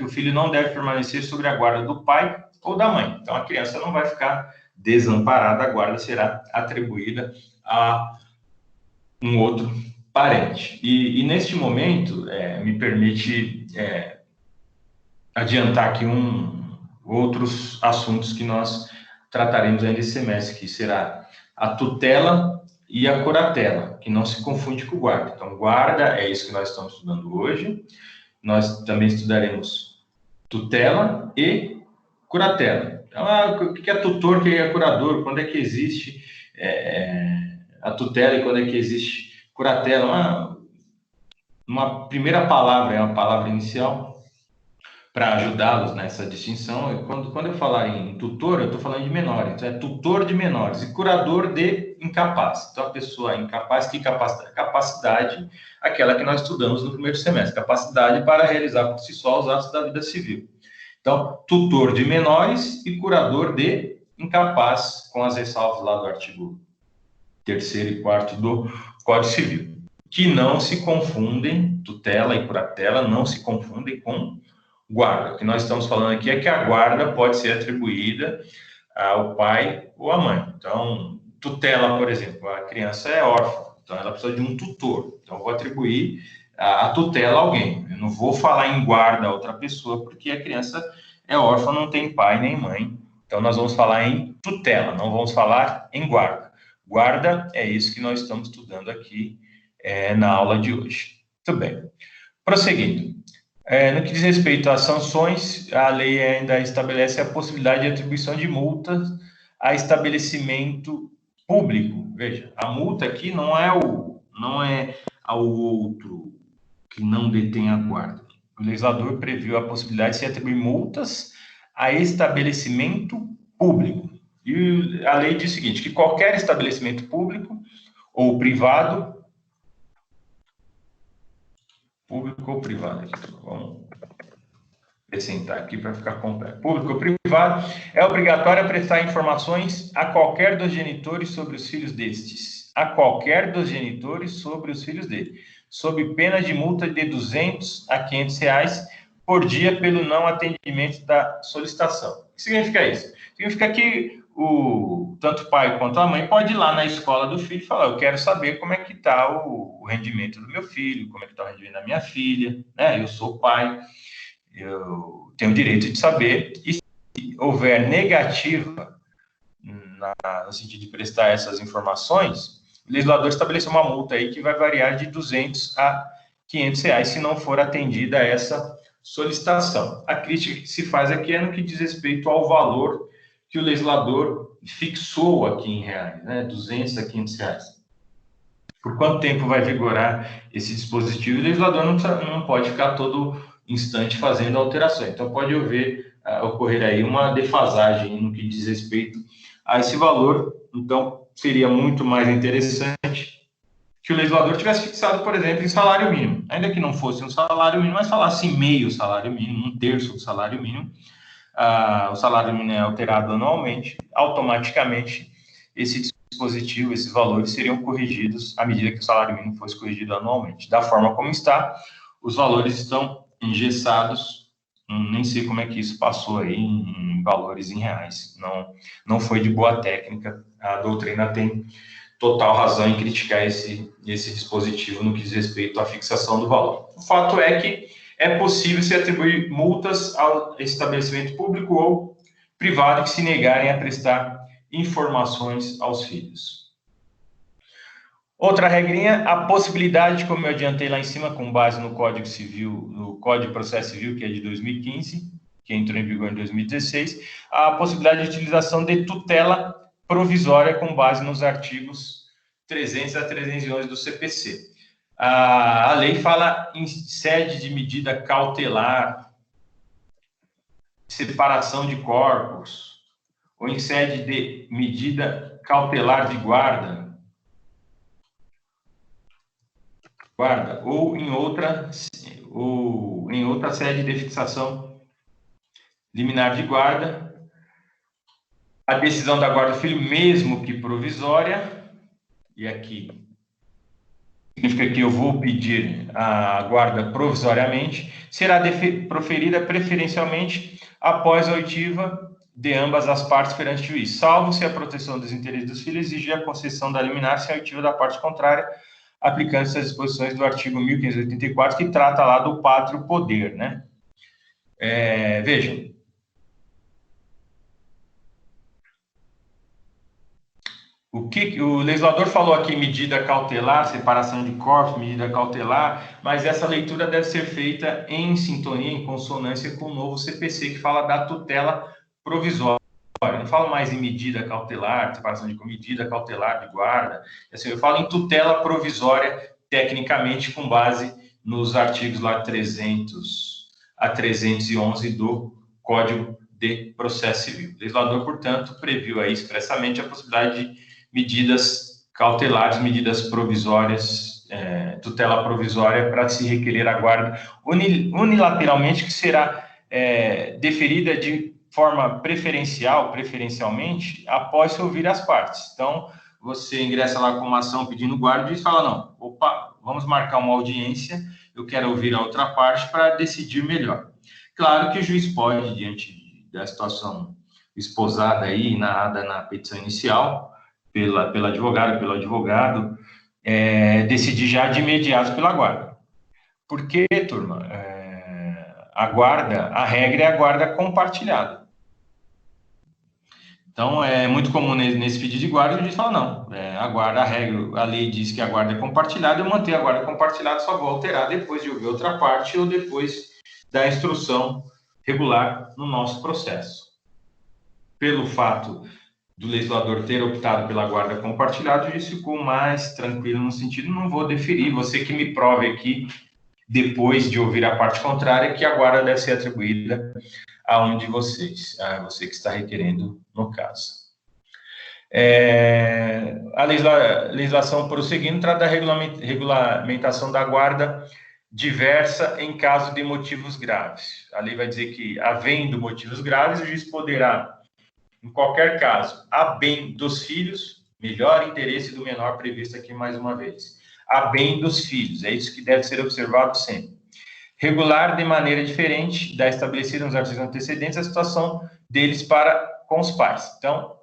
o filho não deve permanecer sobre a guarda do pai ou da mãe. Então, a criança não vai ficar desamparada, a guarda será atribuída a um outro parente. E neste momento, me permite adiantar aqui outros assuntos que nós trataremos ainda esse semestre, que será a tutela e a curatela, que não se confunde com o guarda. Então, guarda é isso que nós estamos estudando hoje. Nós também estudaremos tutela e curatela. Então, o que é tutor, o que é curador, quando é que existe a tutela e quando é que existe curatela. Uma primeira palavra, é uma palavra inicial, para ajudá-los nessa distinção. Quando eu falar em tutor, eu estou falando de menores. Então, é tutor de menores e curador de incapaz. Então, a pessoa incapaz, que capacidade? Capacidade, aquela que nós estudamos no primeiro semestre. Capacidade para realizar por si só os atos da vida civil. Então, tutor de menores e curador de incapaz, com as ressalvas lá do artigo 3º e 4º do Código Civil, que não se confundem, tutela e curatela não se confundem com guarda. O que nós estamos falando aqui é que a guarda pode ser atribuída ao pai ou à mãe. Então, tutela, por exemplo, a criança é órfã, então ela precisa de um tutor. Então, eu vou atribuir a tutela a alguém. Eu não vou falar em guarda a outra pessoa, porque a criança é órfã, não tem pai nem mãe. Então, nós vamos falar em tutela, não vamos falar em guarda. Guarda é isso que nós estamos estudando aqui na aula de hoje. Muito bem. Prosseguindo. No que diz respeito às sanções, a lei ainda estabelece a possibilidade de atribuição de multas a estabelecimento público. Veja, a multa aqui não é ao outro que não detém a guarda. O legislador previu a possibilidade de se atribuir multas a estabelecimento público. E a lei diz o seguinte, que qualquer estabelecimento público ou privado, aqui, vamos acrescentar aqui para ficar completo. Público ou privado, é obrigatório prestar informações a qualquer dos genitores sobre os filhos destes. A qualquer dos genitores sobre os filhos dele, sob pena de multa de R$200 a R$500 por dia pelo não atendimento da solicitação. O que significa isso? Significa que tanto o pai quanto a mãe pode ir lá na escola do filho e falar, eu quero saber como é que está o rendimento do meu filho, como é que está o rendimento da minha filha, né? Eu sou pai, eu tenho o direito de saber, e se houver negativa no sentido de prestar essas informações, o legislador estabeleceu uma multa aí que vai variar de R$200 a R$500 se não for atendida essa solicitação. A crítica que se faz aqui é no que diz respeito ao valor que o legislador fixou aqui em reais, né, R$200 a R$500. por quanto tempo vai vigorar esse dispositivo. O legislador não pode ficar todo instante fazendo alterações. Então, pode ocorrer aí uma defasagem no que diz respeito a esse valor. Então, seria muito mais interessante que o legislador tivesse fixado, por exemplo, em salário mínimo. Ainda que não fosse um salário mínimo, mas falasse meio salário mínimo, um terço do salário mínimo. O salário mínimo é alterado anualmente, automaticamente esse dispositivo, esses valores seriam corrigidos à medida que o salário mínimo fosse corrigido anualmente. Da forma como está, os valores estão engessados, nem sei como é que isso passou aí em valores em reais, não foi de boa técnica, a doutrina tem total razão em criticar esse dispositivo no que diz respeito à fixação do valor. O fato é que é possível se atribuir multas ao estabelecimento público ou privado que se negarem a prestar informações aos filhos. Outra regrinha, a possibilidade, como eu adiantei lá em cima, com base no Código Civil, no Código de Processo Civil, que é de 2015, que entrou em vigor em 2016, a possibilidade de utilização de tutela provisória com base nos artigos 300 a 311 do CPC. A lei fala em sede de medida cautelar, separação de corpos, ou em sede de medida cautelar de guarda, ou em outra sede de fixação liminar de guarda, a decisão da guarda do filho, mesmo que provisória, e aqui significa que eu vou pedir a guarda provisoriamente, será proferida preferencialmente após a oitiva de ambas as partes perante o juiz, salvo se a proteção dos interesses dos filhos exigir a concessão da liminar sem a oitiva da parte contrária, aplicando-se as disposições do artigo 1584, que trata lá do pátrio poder, né? Vejam, o legislador falou aqui medida cautelar, separação de corpos, medida cautelar, mas essa leitura deve ser feita em sintonia, em consonância com o novo CPC, que fala da tutela provisória. Eu não falo mais em medida cautelar, separação de medida cautelar de guarda, assim, eu falo em tutela provisória, tecnicamente, com base nos artigos lá 300 a 311 do Código de Processo Civil. O legislador, portanto, previu aí expressamente a possibilidade de medidas cautelares, medidas provisórias, tutela provisória para se requerer a guarda unilateralmente, que será deferida de forma preferencialmente, após se ouvir as partes. Então, você ingressa lá com uma ação pedindo guarda e fala, não, opa, vamos marcar uma audiência, eu quero ouvir a outra parte para decidir melhor. Claro que o juiz pode, diante da situação esposada aí, narrada na petição inicial, pelo advogado, decidir já de imediato pela guarda. Porque, turma, a regra é a guarda compartilhada. Então, é muito comum nesse pedido de guarda, o juiz fala, não, a lei diz que a guarda é compartilhada, eu manter a guarda compartilhada, só vou alterar depois de ouvir outra parte ou depois da instrução regular no nosso processo. Pelo fato do legislador ter optado pela guarda compartilhada, o juiz ficou mais tranquilo no sentido, não vou deferir, você que me prove aqui, depois de ouvir a parte contrária, que a guarda deve ser atribuída a um de vocês, a você que está requerendo no caso. A legislação prosseguindo trata da regulamentação da guarda diversa em caso de motivos graves. A lei vai dizer que, havendo motivos graves, o juiz poderá, em qualquer caso, a bem dos filhos, melhor interesse do menor previsto aqui mais uma vez, a bem dos filhos, é isso que deve ser observado sempre. Regular de maneira diferente da estabelecida nos artigos antecedentes a situação deles para com os pais. Então,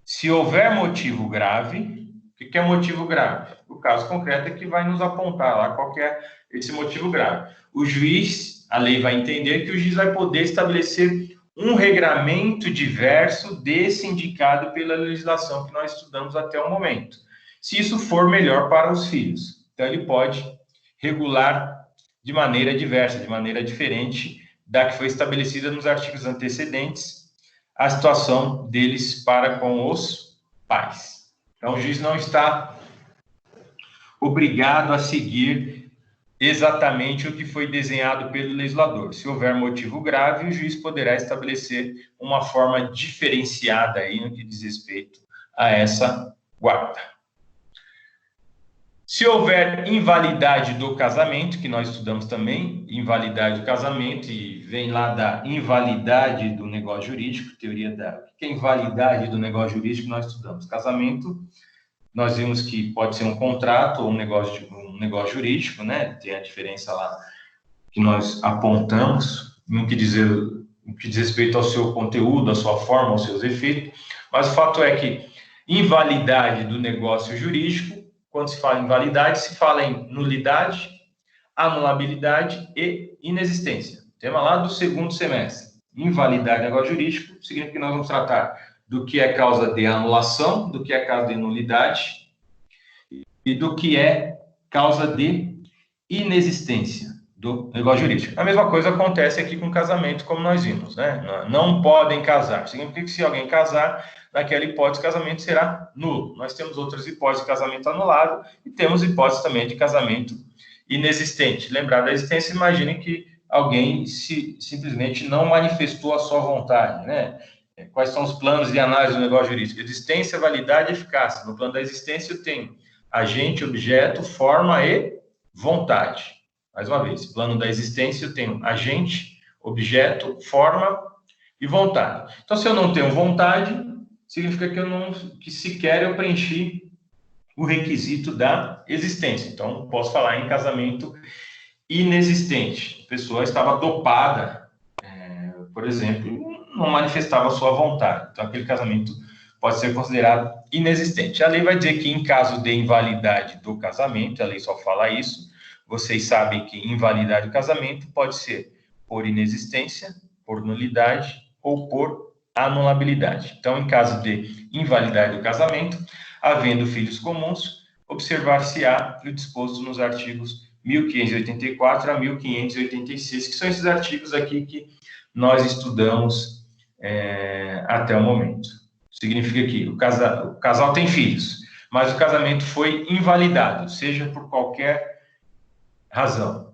se houver motivo grave, o que é motivo grave? O caso concreto é que vai nos apontar lá qual que é esse motivo grave. O juiz, a lei vai entender que o juiz vai poder estabelecer um regramento diverso desse indicado pela legislação que nós estudamos até o momento. Se isso for melhor para os filhos. Então, ele pode regular de maneira diversa, de maneira diferente da que foi estabelecida nos artigos antecedentes, a situação deles para com os pais. Então, o juiz não está obrigado a seguir exatamente o que foi desenhado pelo legislador. Se houver motivo grave, o juiz poderá estabelecer uma forma diferenciada aí no que diz respeito a essa guarda. Se houver invalidade do casamento, que nós estudamos também, invalidade do casamento, e vem lá da invalidade do negócio jurídico, teoria da que é invalidade do negócio jurídico, nós estudamos. Casamento, nós vimos que pode ser um contrato ou um negócio jurídico, né? Tem a diferença lá que nós apontamos no que diz respeito ao seu conteúdo, à sua forma, aos seus efeitos, mas o fato é que invalidade do negócio jurídico, quando se fala em invalidade, se fala em nulidade, anulabilidade e inexistência. Tema lá do segundo semestre. Invalidade do negócio jurídico significa que nós vamos tratar do que é causa de anulação, do que é causa de nulidade e do que é causa de inexistência do negócio jurídico. A mesma coisa acontece aqui com casamento, como nós vimos, né? Não podem casar. Significa que se alguém casar, naquela hipótese, o casamento será nulo. Nós temos outras hipóteses de casamento anulado e temos hipóteses também de casamento inexistente. Lembrar da existência, imagine que alguém simplesmente não manifestou a sua vontade, né? Quais são os planos de análise do negócio jurídico? Existência, validade e eficácia. No plano da existência, eu tenho agente, objeto, forma e vontade. Mais uma vez, plano da existência, eu tenho agente, objeto, forma e vontade. Então, se eu não tenho vontade, significa que sequer eu preenchi o requisito da existência. Então, posso falar em casamento inexistente. A pessoa estava dopada, por exemplo, não manifestava a sua vontade. Então, aquele casamento pode ser considerado inexistente. A lei vai dizer que, em caso de invalidade do casamento, a lei só fala isso, vocês sabem que invalidade do casamento pode ser por inexistência, por nulidade ou por anulabilidade. Então, em caso de invalidade do casamento, havendo filhos comuns, observar-se-á o disposto nos artigos 1584 a 1586, que são esses artigos aqui que nós estudamos até o momento. Significa que o casal tem filhos, mas o casamento foi invalidado, seja por qualquer razão,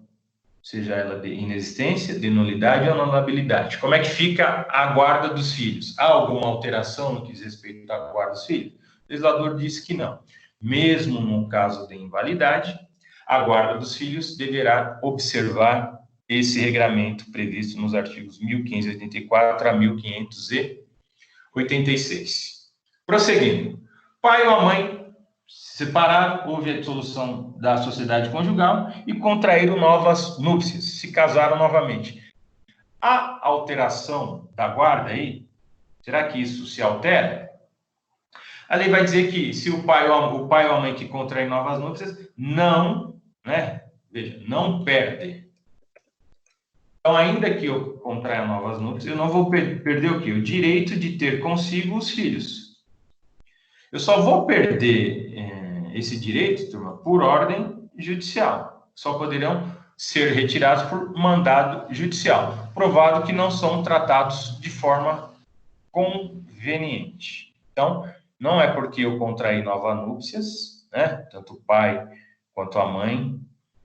seja ela de inexistência, de nulidade ou anulabilidade. Como é que fica a guarda dos filhos? Há alguma alteração no que diz respeito à guarda dos filhos? O legislador disse que não. Mesmo no caso de invalidade, a guarda dos filhos deverá observar esse regramento previsto nos artigos 1584 a 1586. Prosseguindo. Pai ou a mãe separaram, houve a dissolução da sociedade conjugal e contraíram novas núpcias, se casaram novamente. A alteração da guarda aí, será que isso se altera? A lei vai dizer que se o pai ou a mãe que contraem novas núpcias não, né? Veja, não perde. Então, ainda que eu contraia novas núpcias, eu não vou perder o quê? O direito de ter consigo os filhos. Eu só vou perder esse direito, turma, por ordem judicial. Só poderão ser retirados por mandado judicial, provado que não são tratados de forma conveniente. Então, não é porque eu contraí novas núpcias, né? Tanto o pai quanto a mãe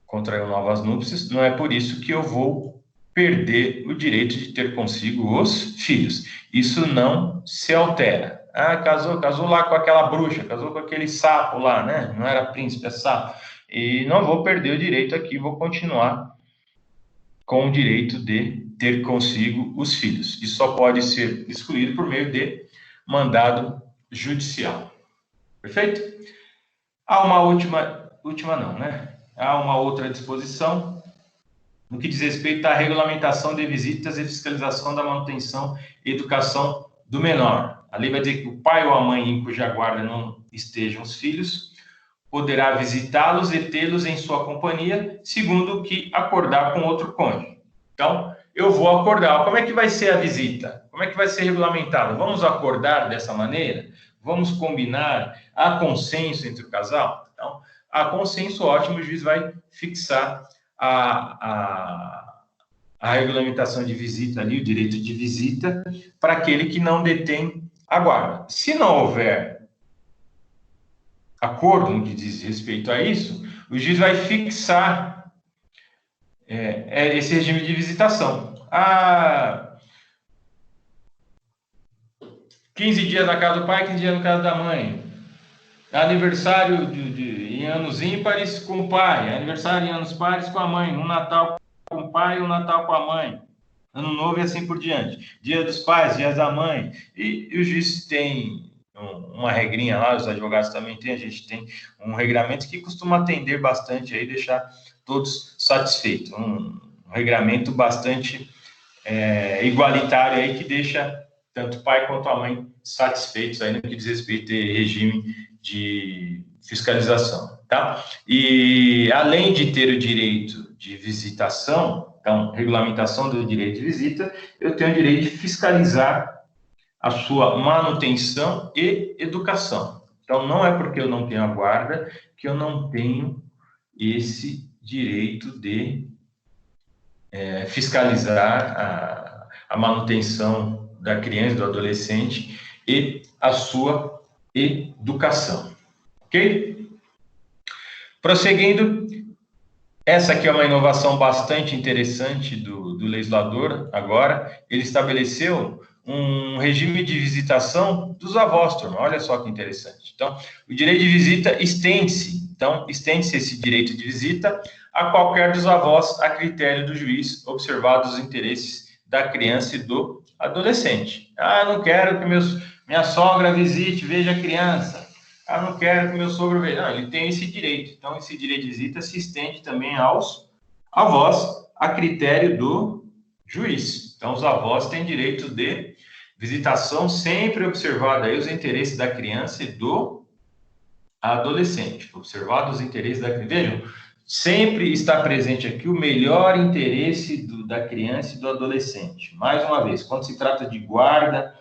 contraíram novas núpcias, não é por isso que eu vou perder o direito de ter consigo os filhos. Isso não se altera. Ah, casou lá com aquela bruxa, casou com aquele sapo lá, né? Não era príncipe, é sapo. E não vou perder o direito aqui, vou continuar com o direito de ter consigo os filhos. Isso só pode ser excluído por meio de mandado judicial. Perfeito? Há uma última não, né? Há uma outra disposição no que diz respeito à regulamentação de visitas e fiscalização da manutenção e educação do menor. A lei vai dizer que o pai ou a mãe em cuja guarda não estejam os filhos poderá visitá-los e tê-los em sua companhia, segundo o que acordar com outro cônjuge. Então, eu vou acordar. Como é que vai ser a visita? Como é que vai ser regulamentado? Vamos acordar dessa maneira? Vamos combinar? Há consenso entre o casal? Então, há consenso, ótimo, o juiz vai fixar a regulamentação de visita ali, o direito de visita, para aquele que não detém a guarda. Se não houver acordo no que diz respeito a isso, o juiz vai fixar esse regime de visitação. 15 dias na casa do pai, 15 dias na casa da mãe. Aniversário em anos ímpares com o pai, aniversário em anos pares com a mãe, um Natal com o pai e um Natal com a mãe, Ano Novo e assim por diante. Dia dos pais, dias da mãe. E o juiz tem uma regrinha lá, os advogados também têm, a gente tem um regramento que costuma atender bastante aí, deixar todos satisfeitos. Um regramento bastante igualitário aí, que deixa tanto o pai quanto a mãe satisfeitos aí no que diz respeito a regime de fiscalização, tá? E além de ter o direito de visitação, então, regulamentação do direito de visita, eu tenho o direito de fiscalizar a sua manutenção e educação. Então, não é porque eu não tenho a guarda que eu não tenho esse direito de fiscalizar a manutenção da criança, do adolescente e a sua educação. Ok? Prosseguindo, essa aqui é uma inovação bastante interessante do legislador agora. Ele estabeleceu um regime de visitação dos avós, turma. Olha só que interessante. Então, o direito de visita estende-se. Então, estende-se esse direito de visita a qualquer dos avós, a critério do juiz, observados os interesses da criança e do adolescente. Eu não quero que minha sogra visite, veja a criança. Não quero que meu sogro veja. Não, ele tem esse direito. Então, esse direito de visita se estende também aos avós, a critério do juiz. Então, os avós têm direito de visitação, sempre observado aí os interesses da criança e do adolescente. Observado os interesses da criança. Vejam, sempre está presente aqui o melhor interesse da criança e do adolescente. Mais uma vez, quando se trata de guarda,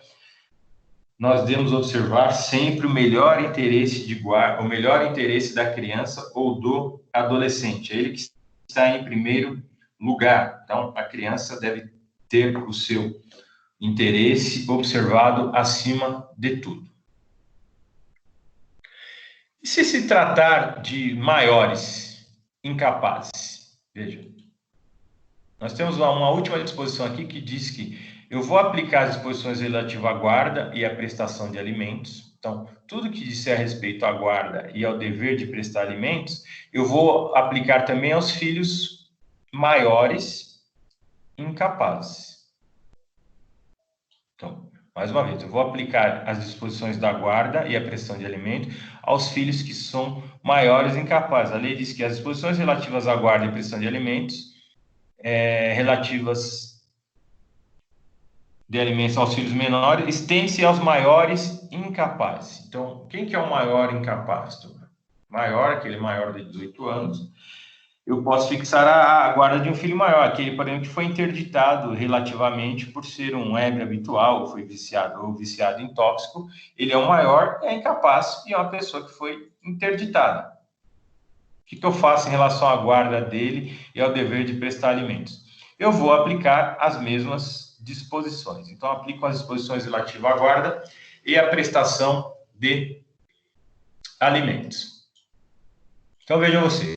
nós devemos observar sempre o melhor interesse o melhor interesse da criança ou do adolescente. É ele que está em primeiro lugar. Então, a criança deve ter o seu interesse observado acima de tudo. E se tratar de maiores incapazes? Veja, nós temos uma última disposição aqui que diz que eu vou aplicar as disposições relativas à guarda e à prestação de alimentos. Então, tudo que disser a respeito à guarda e ao dever de prestar alimentos, eu vou aplicar também aos filhos maiores incapazes. Então, mais uma vez, eu vou aplicar as disposições da guarda e a prestação de alimentos aos filhos que são maiores incapazes. A lei diz que as disposições relativas à guarda e prestação de alimentos, relativas de alimentos aos filhos menores, estende-se aos maiores incapazes. Então, quem que é o maior incapaz? Maior, aquele maior de 18 anos, eu posso fixar a guarda de um filho maior, aquele, por exemplo, que foi interditado relativamente por ser um ébrio habitual, foi viciado em tóxico, ele é o maior, é incapaz e é uma pessoa que foi interditada. O que eu faço em relação à guarda dele e ao dever de prestar alimentos? Eu vou aplicar as mesmas disposições. Então, aplico as disposições relativas à guarda e à prestação de alimentos. Então, vejam vocês.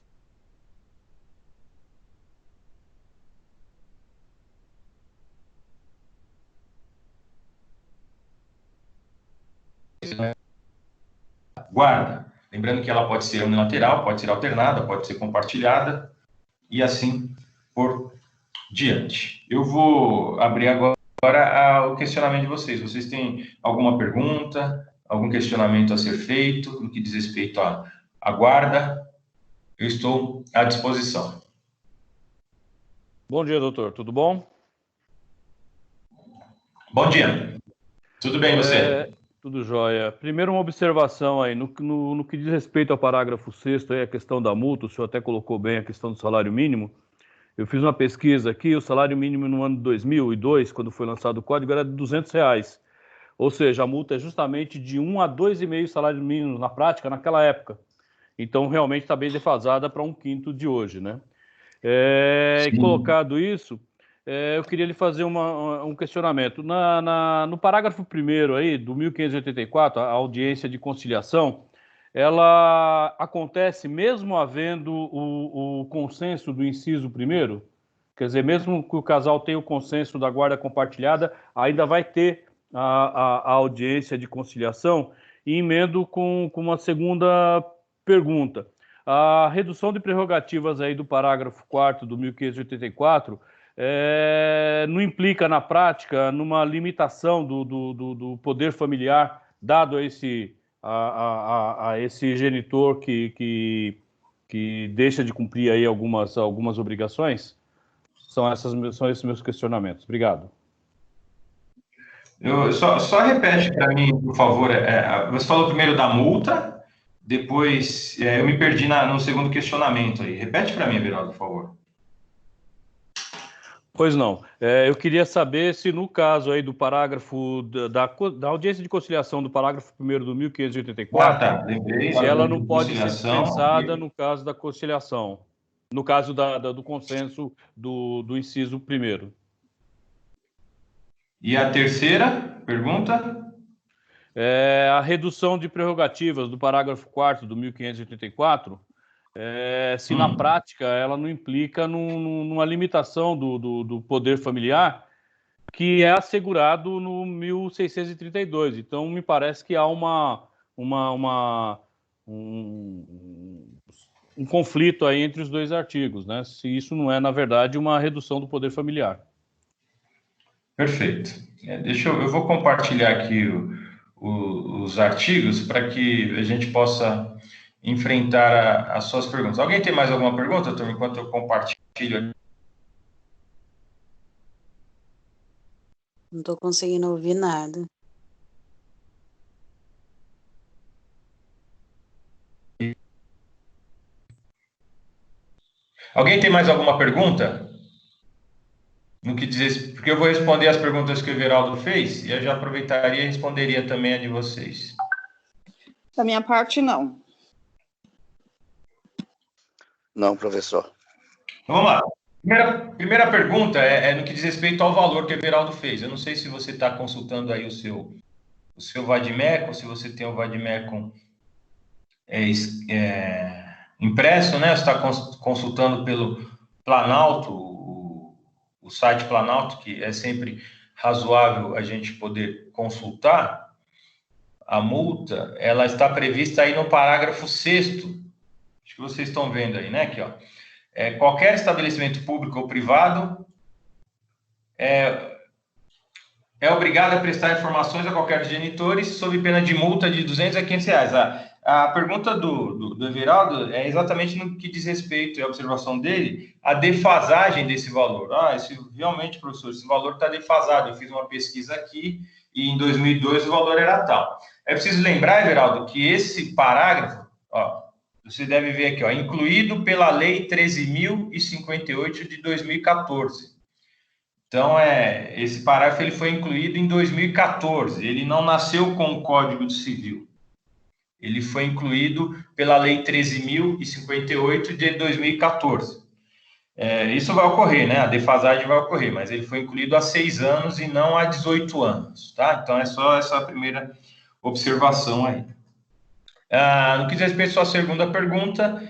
Guarda. Lembrando que ela pode ser unilateral, pode ser alternada, pode ser compartilhada e assim por diante. Eu vou abrir agora o questionamento de vocês. Vocês têm alguma pergunta, algum questionamento a ser feito no que diz respeito à guarda? Eu estou à disposição. Bom dia, doutor. Tudo bom? Bom dia. Tudo bem, você? Tudo jóia. Primeiro, uma observação aí, no que diz respeito ao parágrafo 6º, aí, a questão da multa, o senhor até colocou bem a questão do salário mínimo. Eu fiz uma pesquisa aqui, o salário mínimo no ano de 2002, quando foi lançado o código, era de R$200. Ou seja, a multa é justamente de 1 a 2,5 salário mínimo na prática, naquela época. Então, realmente está bem defasada para 1/5 de hoje, né? E colocado isso, eu queria lhe fazer um questionamento. No parágrafo 1º aí, do 1584, a audiência de conciliação, ela acontece mesmo havendo o consenso do inciso primeiro? Quer dizer, mesmo que o casal tenha o consenso da guarda compartilhada, ainda vai ter a audiência de conciliação? E emendo com uma segunda pergunta. A redução de prerrogativas aí do parágrafo 4º do 1584 não implica, na prática, numa limitação do poder familiar dado a esse genitor que deixa de cumprir aí algumas obrigações? São esses meus questionamentos. Obrigado. Só repete para mim, por favor. Você falou primeiro da multa, depois eu me perdi no segundo questionamento aí. Repete para mim, Everaldo, por favor. Pois não. Eu queria saber se no caso aí do parágrafo da audiência de conciliação do parágrafo 1º do 1584, lembrei, se ela não pode ser dispensada no caso da conciliação, no caso do consenso do inciso 1º. E a terceira pergunta? A redução de prerrogativas do parágrafo 4º do 1584, se na prática ela não implica numa limitação do poder familiar que é assegurado no 1632. Então, me parece que há um conflito aí entre os dois artigos, né? Se isso não é, na verdade, uma redução do poder familiar. Perfeito. Eu vou compartilhar aqui os artigos para que a gente possa enfrentar as suas perguntas. Alguém tem mais alguma pergunta, turma, enquanto eu compartilho? Não estou conseguindo ouvir nada. Alguém tem mais alguma pergunta? No que diz, porque eu vou responder as perguntas que o Everaldo fez e eu já aproveitaria e responderia também a de vocês. Da minha parte, não. Não, professor. Vamos lá. Primeira pergunta é no que diz respeito ao valor que o Everaldo fez. Eu não sei se você está consultando aí o seu Vadmecum, se você tem o Vadmecum impresso, né? Você está consultando pelo Planalto, o site Planalto, que é sempre razoável a gente poder consultar. A multa, ela está prevista aí no parágrafo 6º. Acho que vocês estão vendo aí, né? Aqui, ó. Qualquer estabelecimento público ou privado é obrigado a prestar informações a qualquer dos genitores sob pena de multa de R$200 a R$500. A pergunta do Everaldo é exatamente no que diz respeito, a observação dele, a defasagem desse valor. Realmente, professor, esse valor está defasado. Eu fiz uma pesquisa aqui e em 2002 o valor era tal. É preciso lembrar, Everaldo, que esse parágrafo, você deve ver aqui, incluído pela Lei 13.058 de 2014. Então, esse parágrafo ele foi incluído em 2014. Ele não nasceu com o Código Civil. Ele foi incluído pela Lei 13.058 de 2014. Isso vai ocorrer, né? A defasagem vai ocorrer, mas ele foi incluído há 6 anos e não há 18 anos, tá? Então, é só essa primeira observação aí. No que diz respeito à sua segunda pergunta,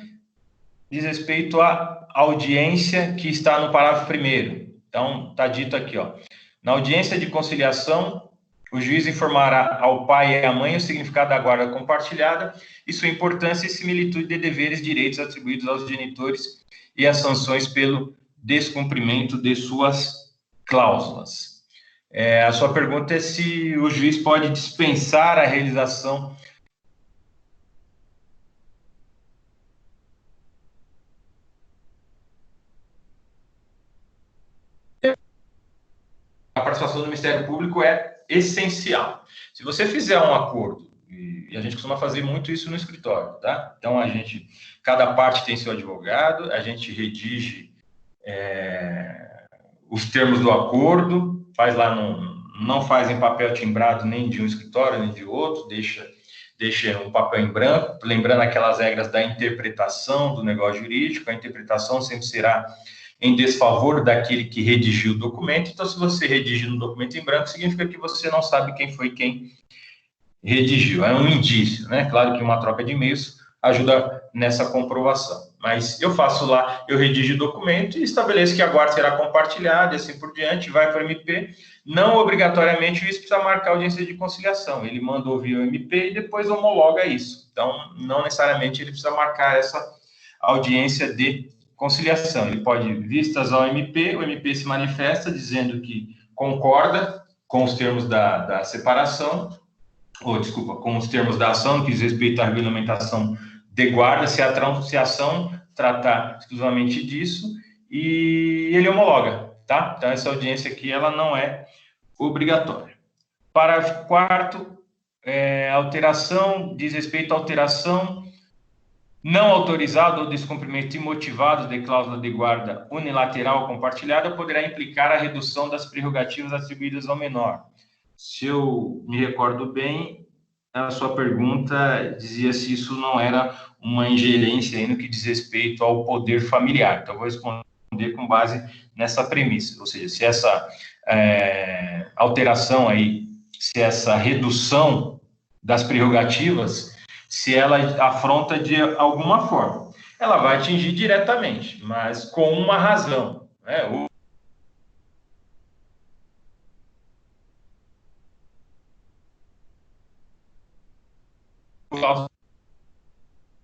diz respeito à audiência que está no parágrafo 1º. Então, está dito aqui, na audiência de conciliação, o juiz informará ao pai e à mãe o significado da guarda compartilhada e sua importância e similitude de deveres e direitos atribuídos aos genitores e as sanções pelo descumprimento de suas cláusulas. A sua pergunta é se o juiz pode dispensar a realização a participação do Ministério Público é essencial. Se você fizer um acordo, e a gente costuma fazer muito isso no escritório, tá? Então, cada parte tem seu advogado, a gente redige os termos do acordo, faz lá, não faz em papel timbrado nem de um escritório, nem de outro, deixa um papel em branco, lembrando aquelas regras da interpretação do negócio jurídico. A interpretação sempre será em desfavor daquele que redigiu o documento. Então, se você redige no documento em branco, significa que você não sabe quem foi quem redigiu. É um indício, né? Claro que uma troca de e-mails ajuda nessa comprovação. Mas eu faço lá, eu redijo o documento e estabeleço que a guarda será compartilhada e assim por diante, vai para o MP. Não obrigatoriamente o juiz precisa marcar audiência de conciliação. Ele manda ouvir o MP e depois homologa isso. Então, não necessariamente ele precisa marcar essa audiência de conciliação. Ele pode, vistas ao MP, o MP se manifesta dizendo que concorda com os termos da separação, ou, desculpa, com os termos da ação, que diz respeito à regulamentação de guarda, se a ação tratar exclusivamente disso, e ele homologa, tá? Então, essa audiência aqui, ela não é obrigatória. Parágrafo 4º, alteração, diz respeito à alteração não autorizada ou descumprimento imotivado de cláusula de guarda unilateral ou compartilhada poderá implicar a redução das prerrogativas atribuídas ao menor. Se eu me recordo bem, a sua pergunta dizia se isso não era uma ingerência aí no que diz respeito ao poder familiar. Então, eu vou responder com base nessa premissa. Ou seja, se essa alteração aí, se essa redução das prerrogativas, se ela afronta de alguma forma. Ela vai atingir diretamente, mas com uma razão, né?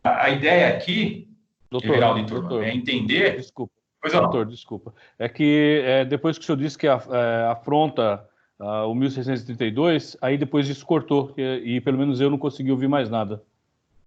A ideia aqui, doutor, é entender... Desculpa. Pois não. Doutor, desculpa. É que depois que o senhor disse que afronta o 1632, aí depois isso cortou, e pelo menos eu não consegui ouvir mais nada.